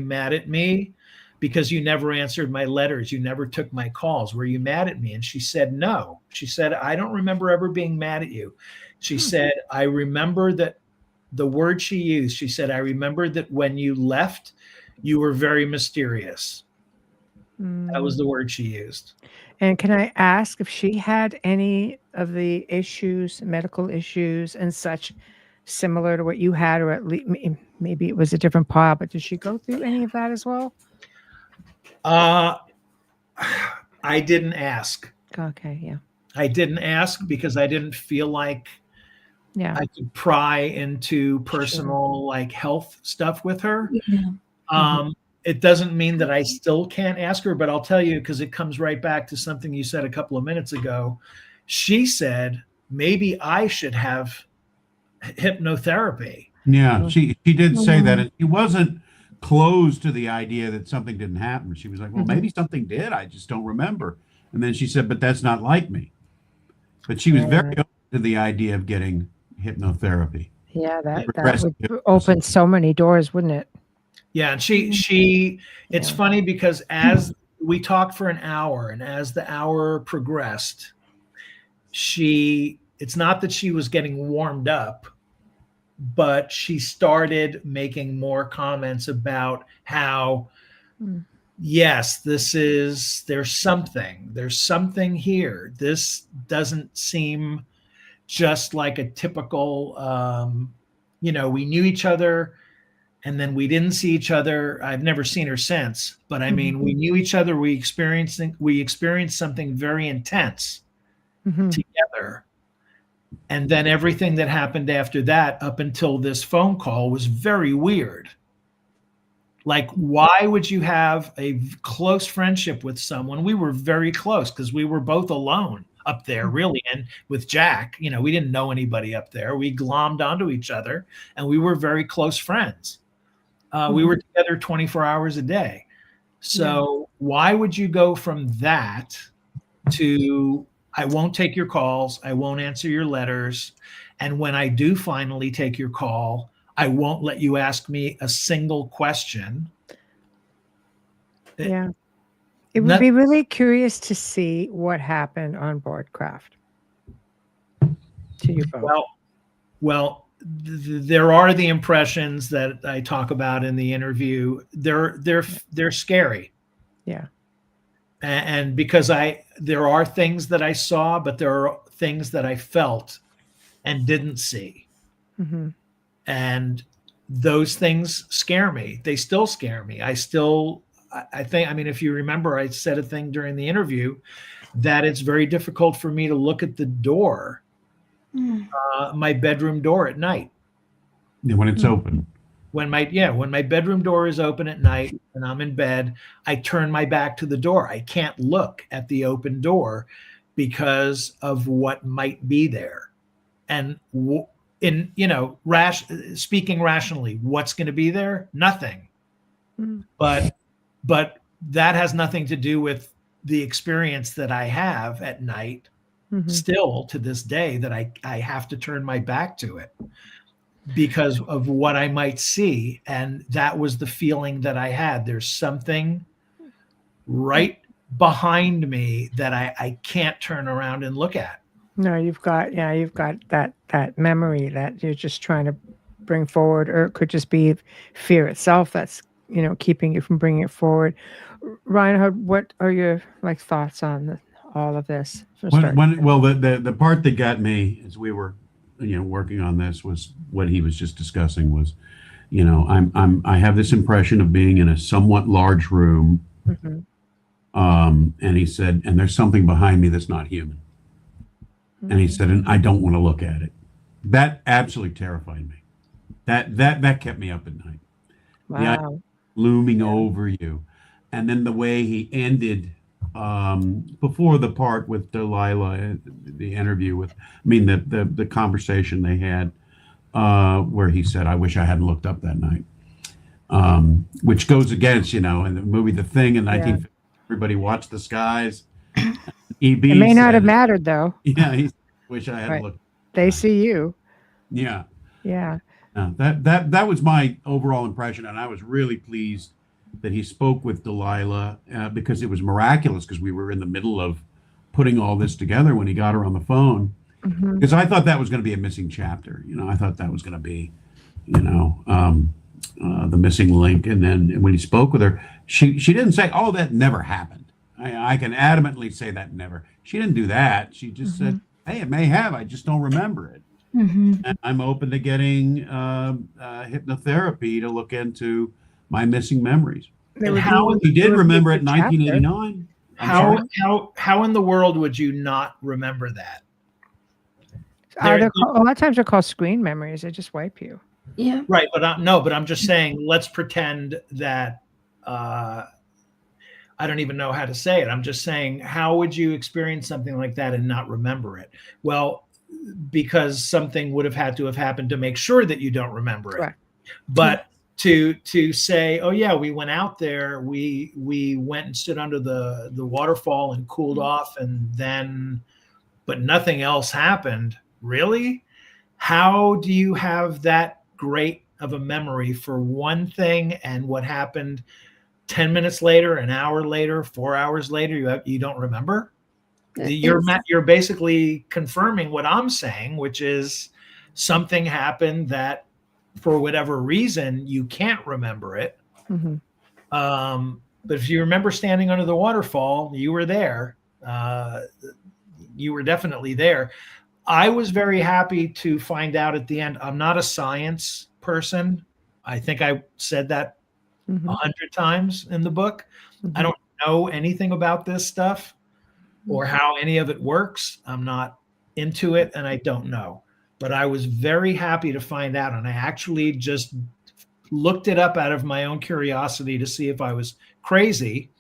mad at me because you never answered my letters? You never took my calls. Were you mad at me? And she said, no. She said, I don't remember ever being mad at you. She said, I remember that the word she used, she said, I remember that when you left, you were very mysterious. That was the word she used. And can I ask if she had any of the issues, medical issues and such, similar to what you had, or at least maybe it was a different pile, but did she go through any of that as well? I didn't ask. Okay, yeah. I didn't ask because I didn't feel like I could pry into personal like health stuff with her. It doesn't mean that I still can't ask her, but I'll tell you, because it comes right back to something you said a couple of minutes ago. She said, maybe I should have hypnotherapy. Yeah, she did say that. And she wasn't closed to the idea that something didn't happen. She was like, well, maybe something did. I just don't remember. And then she said, but that's not like me. But she was very open to the idea of getting hypnotherapy. Yeah, that would open so many doors, wouldn't it? Yeah, and it's funny because as we talked for an hour, and as the hour progressed, it's not that she was getting warmed up, but she started making more comments about how, yes, there's something here. This doesn't seem just like a typical, we knew each other, and then we didn't see each other. I've never seen her since, but I mean, we knew each other. We experienced something very intense together. And then everything that happened after that, up until this phone call, was very weird. Like, why would you have a close friendship with someone? We were very close because we were both alone up there, really. And with Jack, we didn't know anybody up there. We glommed onto each other, and we were very close friends. We were together 24 hours a day. So why would you go from that to, I won't take your calls, I won't answer your letters, and when I do finally take your call, I won't let you ask me a single question? Yeah. It would be really curious to see what happened on board Craft to you both. Well, there are the impressions that I talk about in the interview. They're scary. Yeah. And because there are things that I saw, but there are things that I felt and didn't see. And those things scare me. They still scare me. I think, I mean, if you remember, I said a thing during the interview that it's very difficult for me to look at the door, my bedroom door at night. Yeah, when it's open. When my bedroom door is open at night and I'm in bed, I turn my back to the door. I can't look at the open door because of what might be there. And speaking rationally, what's going to be there? Nothing. But that has nothing to do with the experience that I have at night, still to this day, that I have to turn my back to it because of what I might see. And that was the feeling that I had. There's something right behind me that I can't turn around and look at. No, you've got that memory that you're just trying to bring forward, or it could just be fear itself that's, keeping you from bringing it forward. Reinhard, what are your thoughts on all of this? Well, the part that got me as we were, working on this was what he was just discussing was, I have this impression of being in a somewhat large room, and he said, and there's something behind me that's not human. And he said, and I don't want to look at it. That absolutely terrified me. That kept me up at night. Wow. The idea looming over you. And then the way he ended before the part with Delilah, the interview with, the conversation they had where he said, I wish I hadn't looked up that night. Which goes against, in the movie The Thing in 1950, everybody watched the skies. EB it may not have mattered though. Yeah, he wish I hadn't looked. They see you. Yeah. Yeah. That was my overall impression, and I was really pleased that he spoke with Delilah because it was miraculous, because we were in the middle of putting all this together when he got her on the phone. Because I thought that was going to be a missing chapter. I thought that was going to be, the missing link. And then when he spoke with her, she didn't say, "Oh, that never happened." I can adamantly say that never. She didn't do that. She just said, "Hey, it may have. I just don't remember it." And I'm open to getting hypnotherapy to look into my missing memories. And how he did remember it in 1989. How in the world would you not remember that? A lot of times they're called screen memories. They just wipe you. Yeah. Right, but I'm just saying, let's pretend that I don't even know how to say it. I'm just saying, how would you experience something like that and not remember it? Well, because something would have had to have happened to make sure that you don't remember it. Right. But to say, oh yeah, we went out there, we went and stood under the waterfall and cooled off, but nothing else happened. Really? How do you have that great of a memory for one thing, and what happened 10 minutes later, an hour later, 4 hours later, you don't remember? You're basically confirming what I'm saying, which is something happened that for whatever reason you can't remember it. But if you remember standing under the waterfall, you were there. You were definitely there. I was very happy to find out at the end. I'm not a science person. I think I said that 100 times in the book. I don't know anything about this stuff or how any of it works. I'm not into it, and I don't know. But I was very happy to find out, and I actually just looked it up out of my own curiosity to see if I was crazy,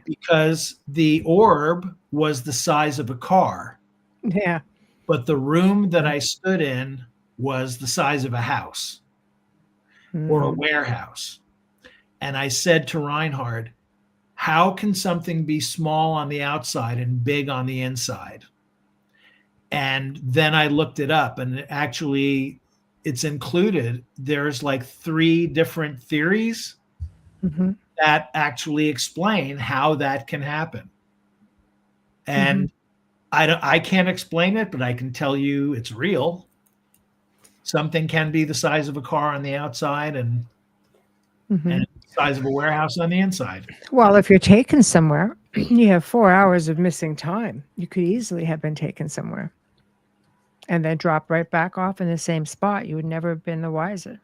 because the orb was the size of a car. Yeah. But the room that I stood in was the size of a house or a warehouse. And I said to Reinhard, how can something be small on the outside and big on the inside? And then I looked it up, and actually it's included. There's like 3 different theories that actually explain how that can happen. And I can't explain it, but I can tell you it's real. Something can be the size of a car on the outside and the size of a warehouse on the inside. Well, if you're taken somewhere, you have 4 hours of missing time. You could easily have been taken somewhere and then drop right back off in the same spot. You would never have been the wiser.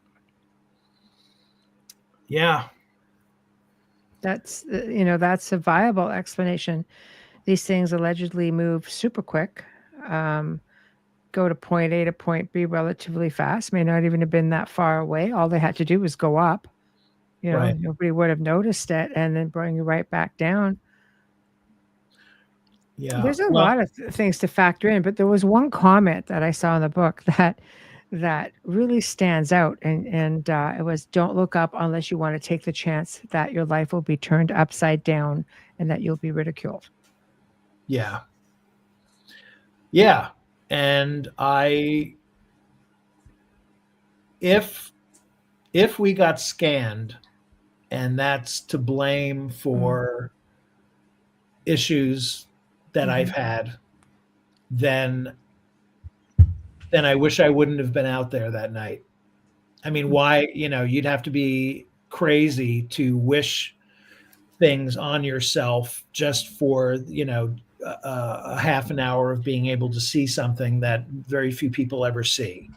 Yeah. That's that's a viable explanation. These things allegedly move super quick, go to point A to point B relatively fast, may not even have been that far away. All they had to do was go up. Right. Nobody would have noticed it, and then bring you right back down. Yeah. There's a Well, lot of things to factor in, but there was one comment that I saw in the book that really stands out, and it was, "Don't look up unless you want to take the chance that your life will be turned upside down and that you'll be ridiculed." yeah. Yeah. And if we got scanned and that's to blame for issues that I've had, then I wish I wouldn't have been out there that night. I mean, why, you'd have to be crazy to wish things on yourself just for, a half an hour of being able to see something that very few people ever see.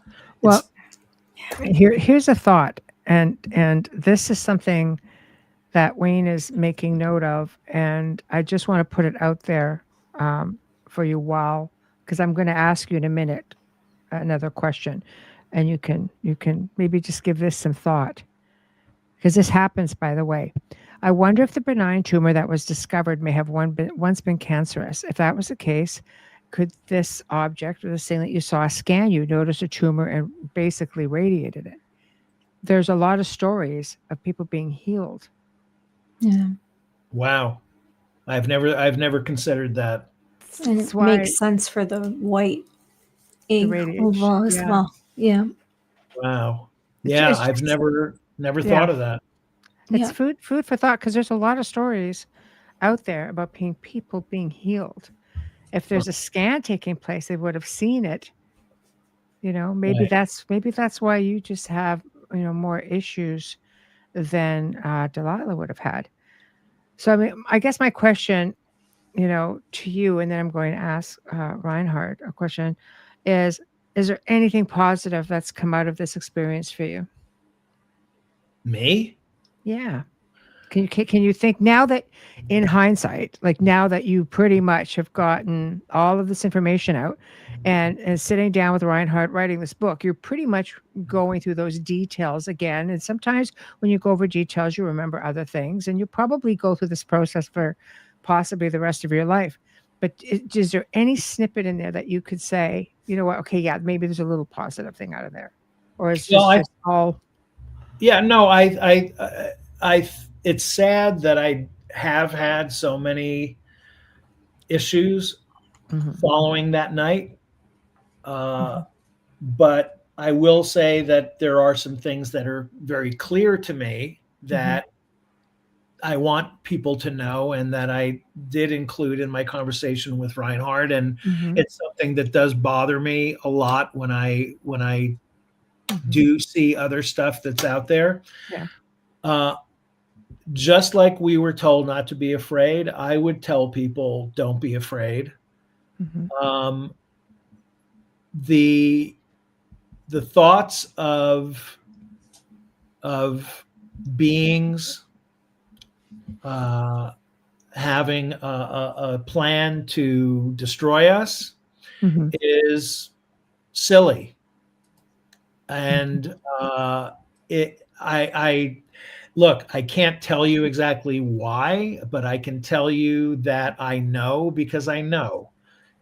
Well, here's a thought, and this is something that Wayne is making note of, and I just want to put it out there for you, because I'm going to ask you in a minute another question, and you can maybe just give this some thought, because this happens, by the way. I wonder if the benign tumor that was discovered may have once been cancerous. If that was the case, could this object, or this thing that you saw, scan you, notice a tumor, and basically radiated it? There's a lot of stories of people being healed. Yeah. Wow. I've never considered that. And it makes sense for the white ink oval as well. Yeah. Wow. Yeah, I've never thought of that. It's food for thought, because there's a lot of stories out there about people being healed. If there's a scan taking place, they would have seen it. Maybe that's why you just have more issues than Delilah would have had. So I mean, I guess my question, to you, and then I'm going to ask Reinhard a question, is there anything positive that's come out of this experience for you? Me? Yeah. Can you think, now that in hindsight, like now that you pretty much have gotten all of this information out and sitting down with Reinhard writing this book, you're pretty much going through those details again. And sometimes when you go over details, you remember other things, and you probably go through this process for possibly the rest of your life. But is there any snippet in there that you could say, you know what, okay, yeah, maybe there's a little positive thing out of there? Or is just all... Yeah, no, it's sad that I have had so many issues following that night. But I will say that there are some things that are very clear to me that I want people to know, and that I did include in my conversation with Reinhard. And it's something that does bother me a lot when I do see other stuff that's out there. Yeah. Just like we were told not to be afraid, I would tell people, don't be afraid. The thoughts of beings having a plan to destroy us is silly. And look, I can't tell you exactly why, but I can tell you that I know, because I know.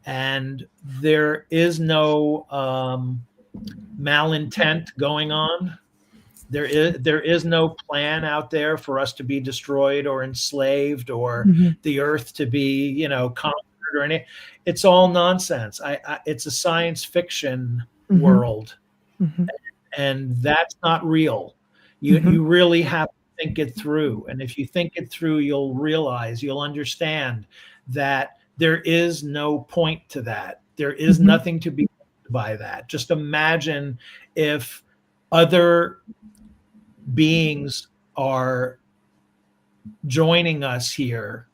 And there is no malintent going on. There is no plan out there for us to be destroyed or enslaved, or the earth to be, conquered or anything. It's all nonsense. It's a science fiction world, and that's not real. You really have to think it through. And if you think it through, you'll understand that there is no point to that. There is nothing to be by that. Just imagine if other beings are joining us here,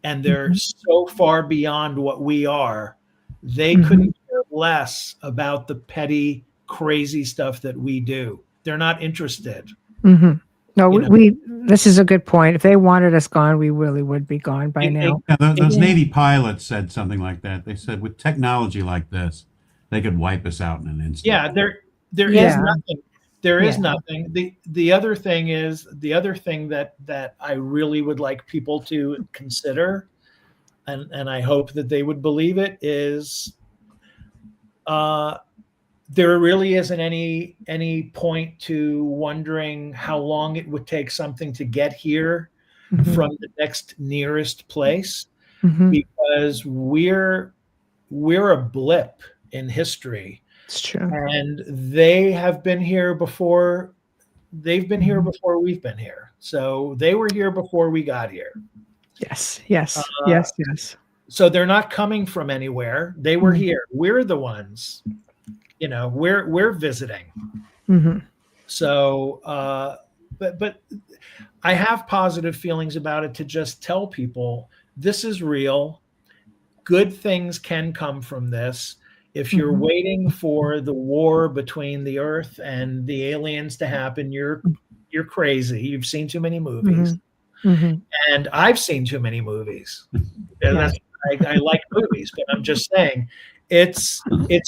and they're so far beyond what we are, they couldn't care less about the petty, crazy stuff that we do. They're not interested. No, You know, this is a good point. If they wanted us gone, we really would be gone by now. Those Yeah. Navy pilots said something like that. They said with technology like this, they could wipe us out in an instant. yeah, there is Yeah. nothing. There is Yeah. nothing. The other thing is the other thing that I really would like people to consider, and I hope that they would believe it, is there really isn't any point to wondering how long it would take something to get here Mhm. from the next nearest place, Mhm. because we're a blip in history, It's true. and they have been here before. They've been here Mhm. before we've been here, so they were here before we got here. Yes. Yes. Uh, Yes. Yes. So they're not coming from anywhere. They were Mhm. here. We're the ones. We're visiting. Hmm. So, but I have positive feelings about it, to just tell people this is real. Good things can come from this. If you're Mhm. waiting for the war between the Earth and the aliens to happen, you're crazy. You've seen too many movies, Hmm. and I've seen too many movies. And Yeah. I like movies, but I'm just saying it's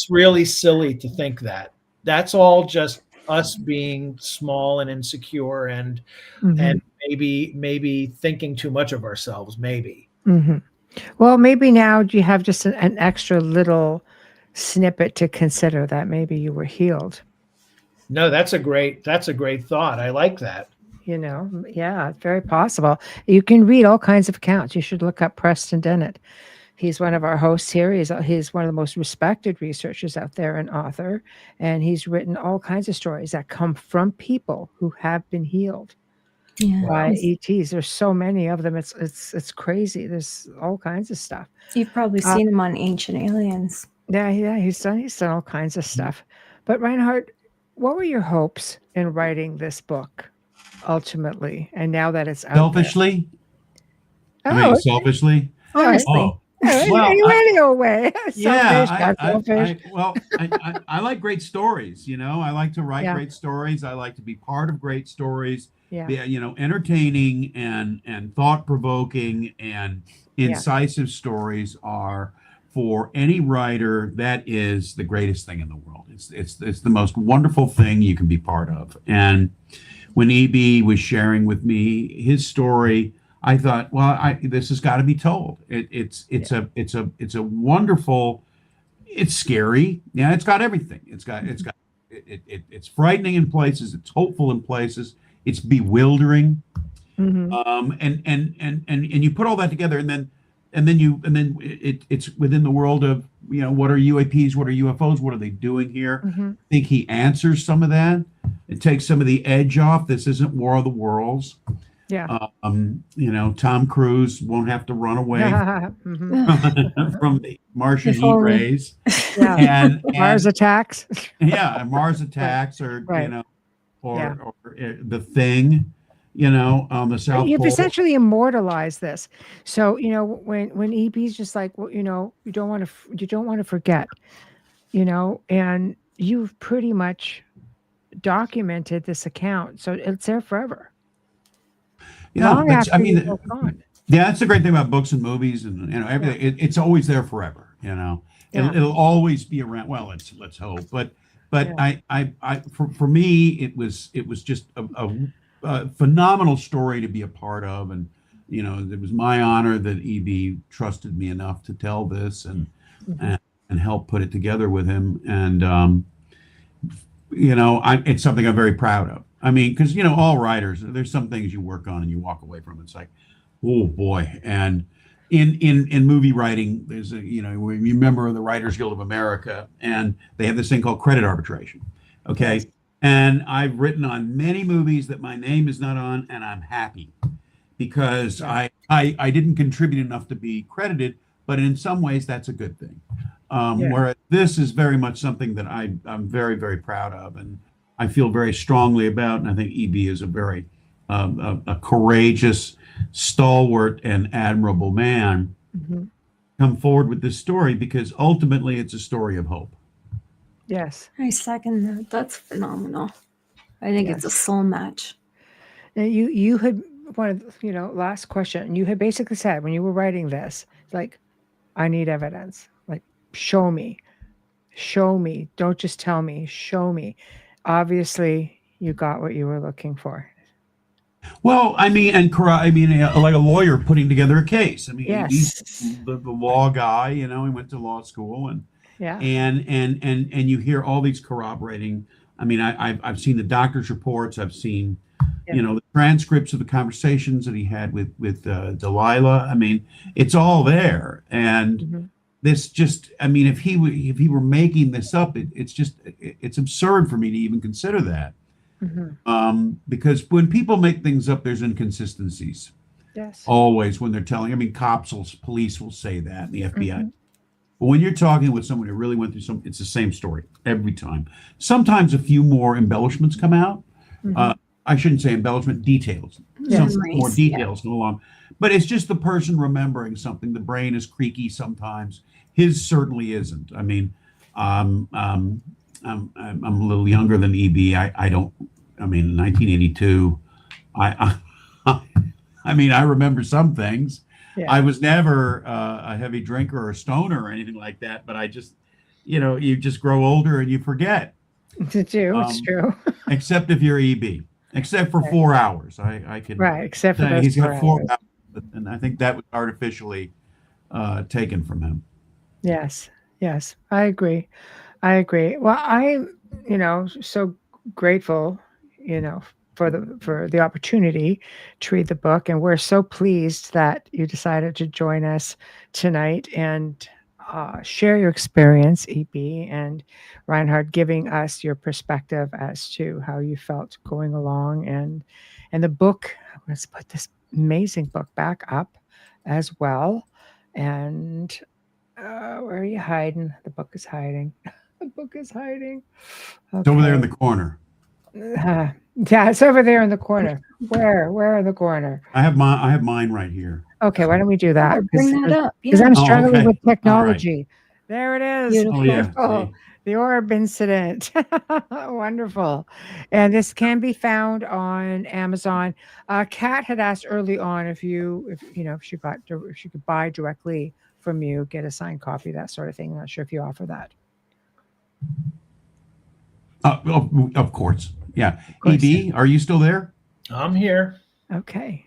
really silly to think that. That's all just us being small and insecure, and Hmm. maybe thinking too much of ourselves, maybe. Hmm. Well, maybe now you have just an extra little snippet to consider that maybe you were healed. No, that's a great thought. I like that. Yeah, it's very possible. You can read all kinds of accounts. You should look up Preston Dennett. He's one of our hosts here. He's one of the most respected researchers out there, an author, and he's written all kinds of stories that come from people who have been healed Yeah. by ETs. There's so many of them. It's crazy. There's all kinds of stuff. You've probably seen him on Ancient Aliens. Yeah, he's done all kinds of stuff. But Reinhard, what were your hopes in writing this book ultimately? And now that it's out Selfishly, there? I mean, selfishly. Honestly. Oh, Well, you any old way. yeah. Selfish, not selfish. I like great stories. I like to write Yeah. great stories. I like to be part of great stories. Yeah. Be, entertaining and thought provoking and incisive stories are, for any writer, that is the greatest thing in the world. It's the most wonderful thing you can be part of. And when EB was sharing with me his story, I thought, well, this has got to be told. It's a wonderful. It's scary. Yeah, it's got everything. It's frightening in places. It's hopeful in places. It's bewildering. Mhm. And you put all that together, and then it's within the world of, what are UAPs, what are UFOs, what are they doing here? Mhm. I think he answers some of that. It takes some of the edge off. This isn't War of the Worlds. Yeah. Tom Cruise won't have to run away Mhm. from the Martian If heat only. rays. Yeah. And Mars attacks. yeah, and Mars attacks, or Right. or the Thing, on the South You've Pole. essentially immortalized this. So when EB's just like, well, you don't want to forget, and you've pretty much documented this account, so it's there forever. Yeah, Long after you're both gone. yeah, that's the great thing about books and movies and everything. It's always there forever. Yeah. It'll always be around. Well, let's hope. But Yeah. for me, it was just a phenomenal story to be a part of, and it was my honor that EB trusted me enough to tell this and Mhm. and help put it together with him. And it's something I'm very proud of. I mean, because all writers, there's some things you work on and you walk away from. It's like, oh boy. And in movie writing, there's you remember the Writers Guild of America, and they have this thing called credit arbitration. Okay. Yes. And I've written on many movies that my name is not on, and I'm happy because Yeah. I didn't contribute enough to be credited, but in some ways that's a good thing. Yeah. Whereas this is very much something that I'm very, very proud of, and I feel very strongly about. And I think EB is a very a courageous, stalwart, and admirable man. Mhm. Come forward with this story because ultimately it's a story of hope. Yes. I second that. That's phenomenal. I think it's a Yes. soul match. Now, you had one of last question. You had basically said when you were writing this, like, I need evidence. Like, show me, show me. Don't just tell me. Show me. Obviously, you got what you were looking for. Well, I mean, like a lawyer putting together a case. I mean, he's Yes. the law guy. He went to law school, and Yeah. and you hear all these corroborating. I mean, I've seen the doctor's reports. I've seen, the transcripts of the conversations that he had with Delilah. I mean, it's all there, and this just. I mean, if he were making this up, it's absurd for me to even consider that. Because when people make things up, there's inconsistencies. Yes. Always when they're telling. I mean, police will say that, and the FBI. But when you're talking with someone who really went through something, it's the same story every time. Sometimes a few more embellishments come out. I shouldn't say embellishment, details. Some more details come along. But it's just the person remembering something. The brain is creaky sometimes. His certainly isn't. I mean, I'm a little younger than EB. I don't. I mean, in 1982, I mean, I remember some things. Yeah. I was never a heavy drinker or a stoner or anything like that, but I just, you just grow older and you forget. It's true. Except if you're EB, except for 4 hours. I can. Right, except for those he's got 4 hours. hours, and I think that was artificially taken from him. Yes, I agree. Well, I'm, so grateful, for the opportunity to read the book, and we're so pleased that you decided to join us tonight and share your experience, EB, and Reinhard, giving us your perspective as to how you felt going along, and the book. Let's put this amazing book back up as well, and. Where are you hiding? The book is hiding. The book is hiding. Okay. It's over there in the corner. Yeah, it's over there in the corner. Where in the corner? I have mine right here. Okay, why don't we do that? Bring that up. Because I'm struggling okay. with technology. Right. There it is. Beautiful. Oh, yeah. The Orb Incident. Wonderful. And this can be found on Amazon. Kat had asked early on if she could buy directly from you, get a signed copy, that sort of thing. I'm not sure if you offer that. Of course. Yeah. EB, are you still there? I'm here. Okay.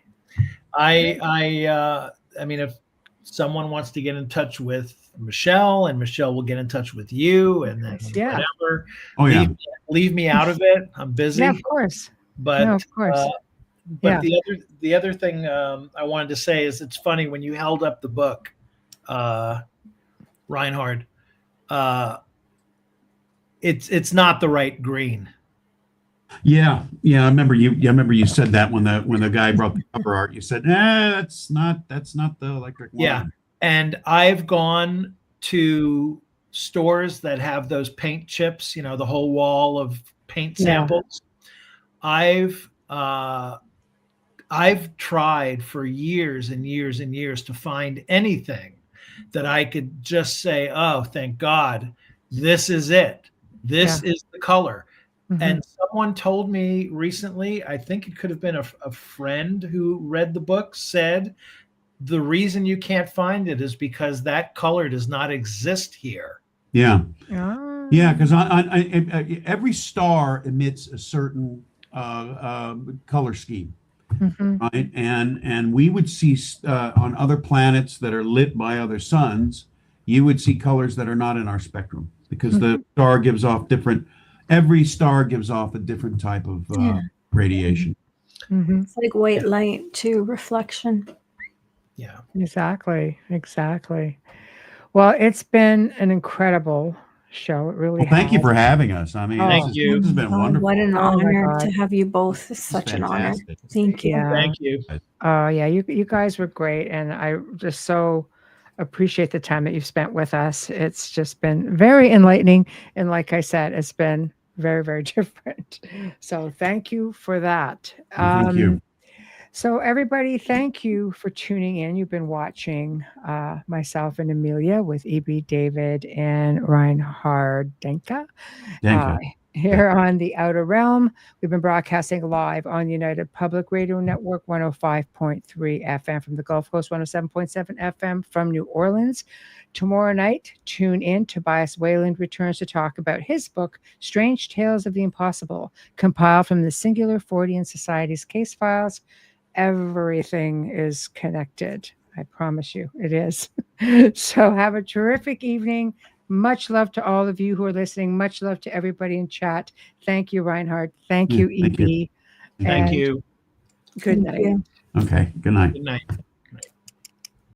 I mean, if someone wants to get in touch with Michelle, and Michelle will get in touch with you, and then whatever. Oh, yeah. Leave me out of it. I'm busy. Yeah, of course. But of course. The other thing I wanted to say is, it's funny when you held up the book, Reinhard. It's not the right green. Yeah. I remember you said that when the guy brought the cover art. You said, that's not the electric line. Yeah. And I've gone to stores that have those paint chips, the whole wall of paint samples. I've tried for years and years and years to find anything that I could just say, oh, thank God, this is it. This is the color. And someone told me recently, I think it could have been a friend who read the book, said the reason you can't find it is because that color does not exist here. Yeah. Yeah, because every star emits a certain color scheme. Right, and we would see on other planets that are lit by other suns, you would see colors that are not in our spectrum, because the star gives off different. Every star gives off a different type of radiation. It's like white light too, reflection. Yeah, exactly. Well, it's been an incredible show. It really has. Thank you for having us. I mean, thank you. This has been wonderful. What an honor to have you both. It's such an honor. Thank you. Yeah. Thank you. You guys were great, and I just so appreciate the time that you've spent with us. It's just been very enlightening, and like I said, it's been very, very different. So thank you for that. Thank you. So everybody, thank you for tuning in. You've been watching myself and Amelia with EB David and Reinhard Denke. here on the Outer Realm. We've been broadcasting live on United Public Radio Network 105.3 FM from the Gulf Coast, 107.7 FM from New Orleans. Tomorrow night, tune in. Tobias Wayland returns to talk about his book, Strange Tales of the Impossible, compiled from the Singular Fortean Society's case files. Everything is connected. I promise you it is. So have a terrific evening. Much love to all of you who are listening. Much love to everybody in chat. Thank you, Reinhard. Thank you, Thank EB. you. Thank you. Good night. you. Okay. Good night. Good night.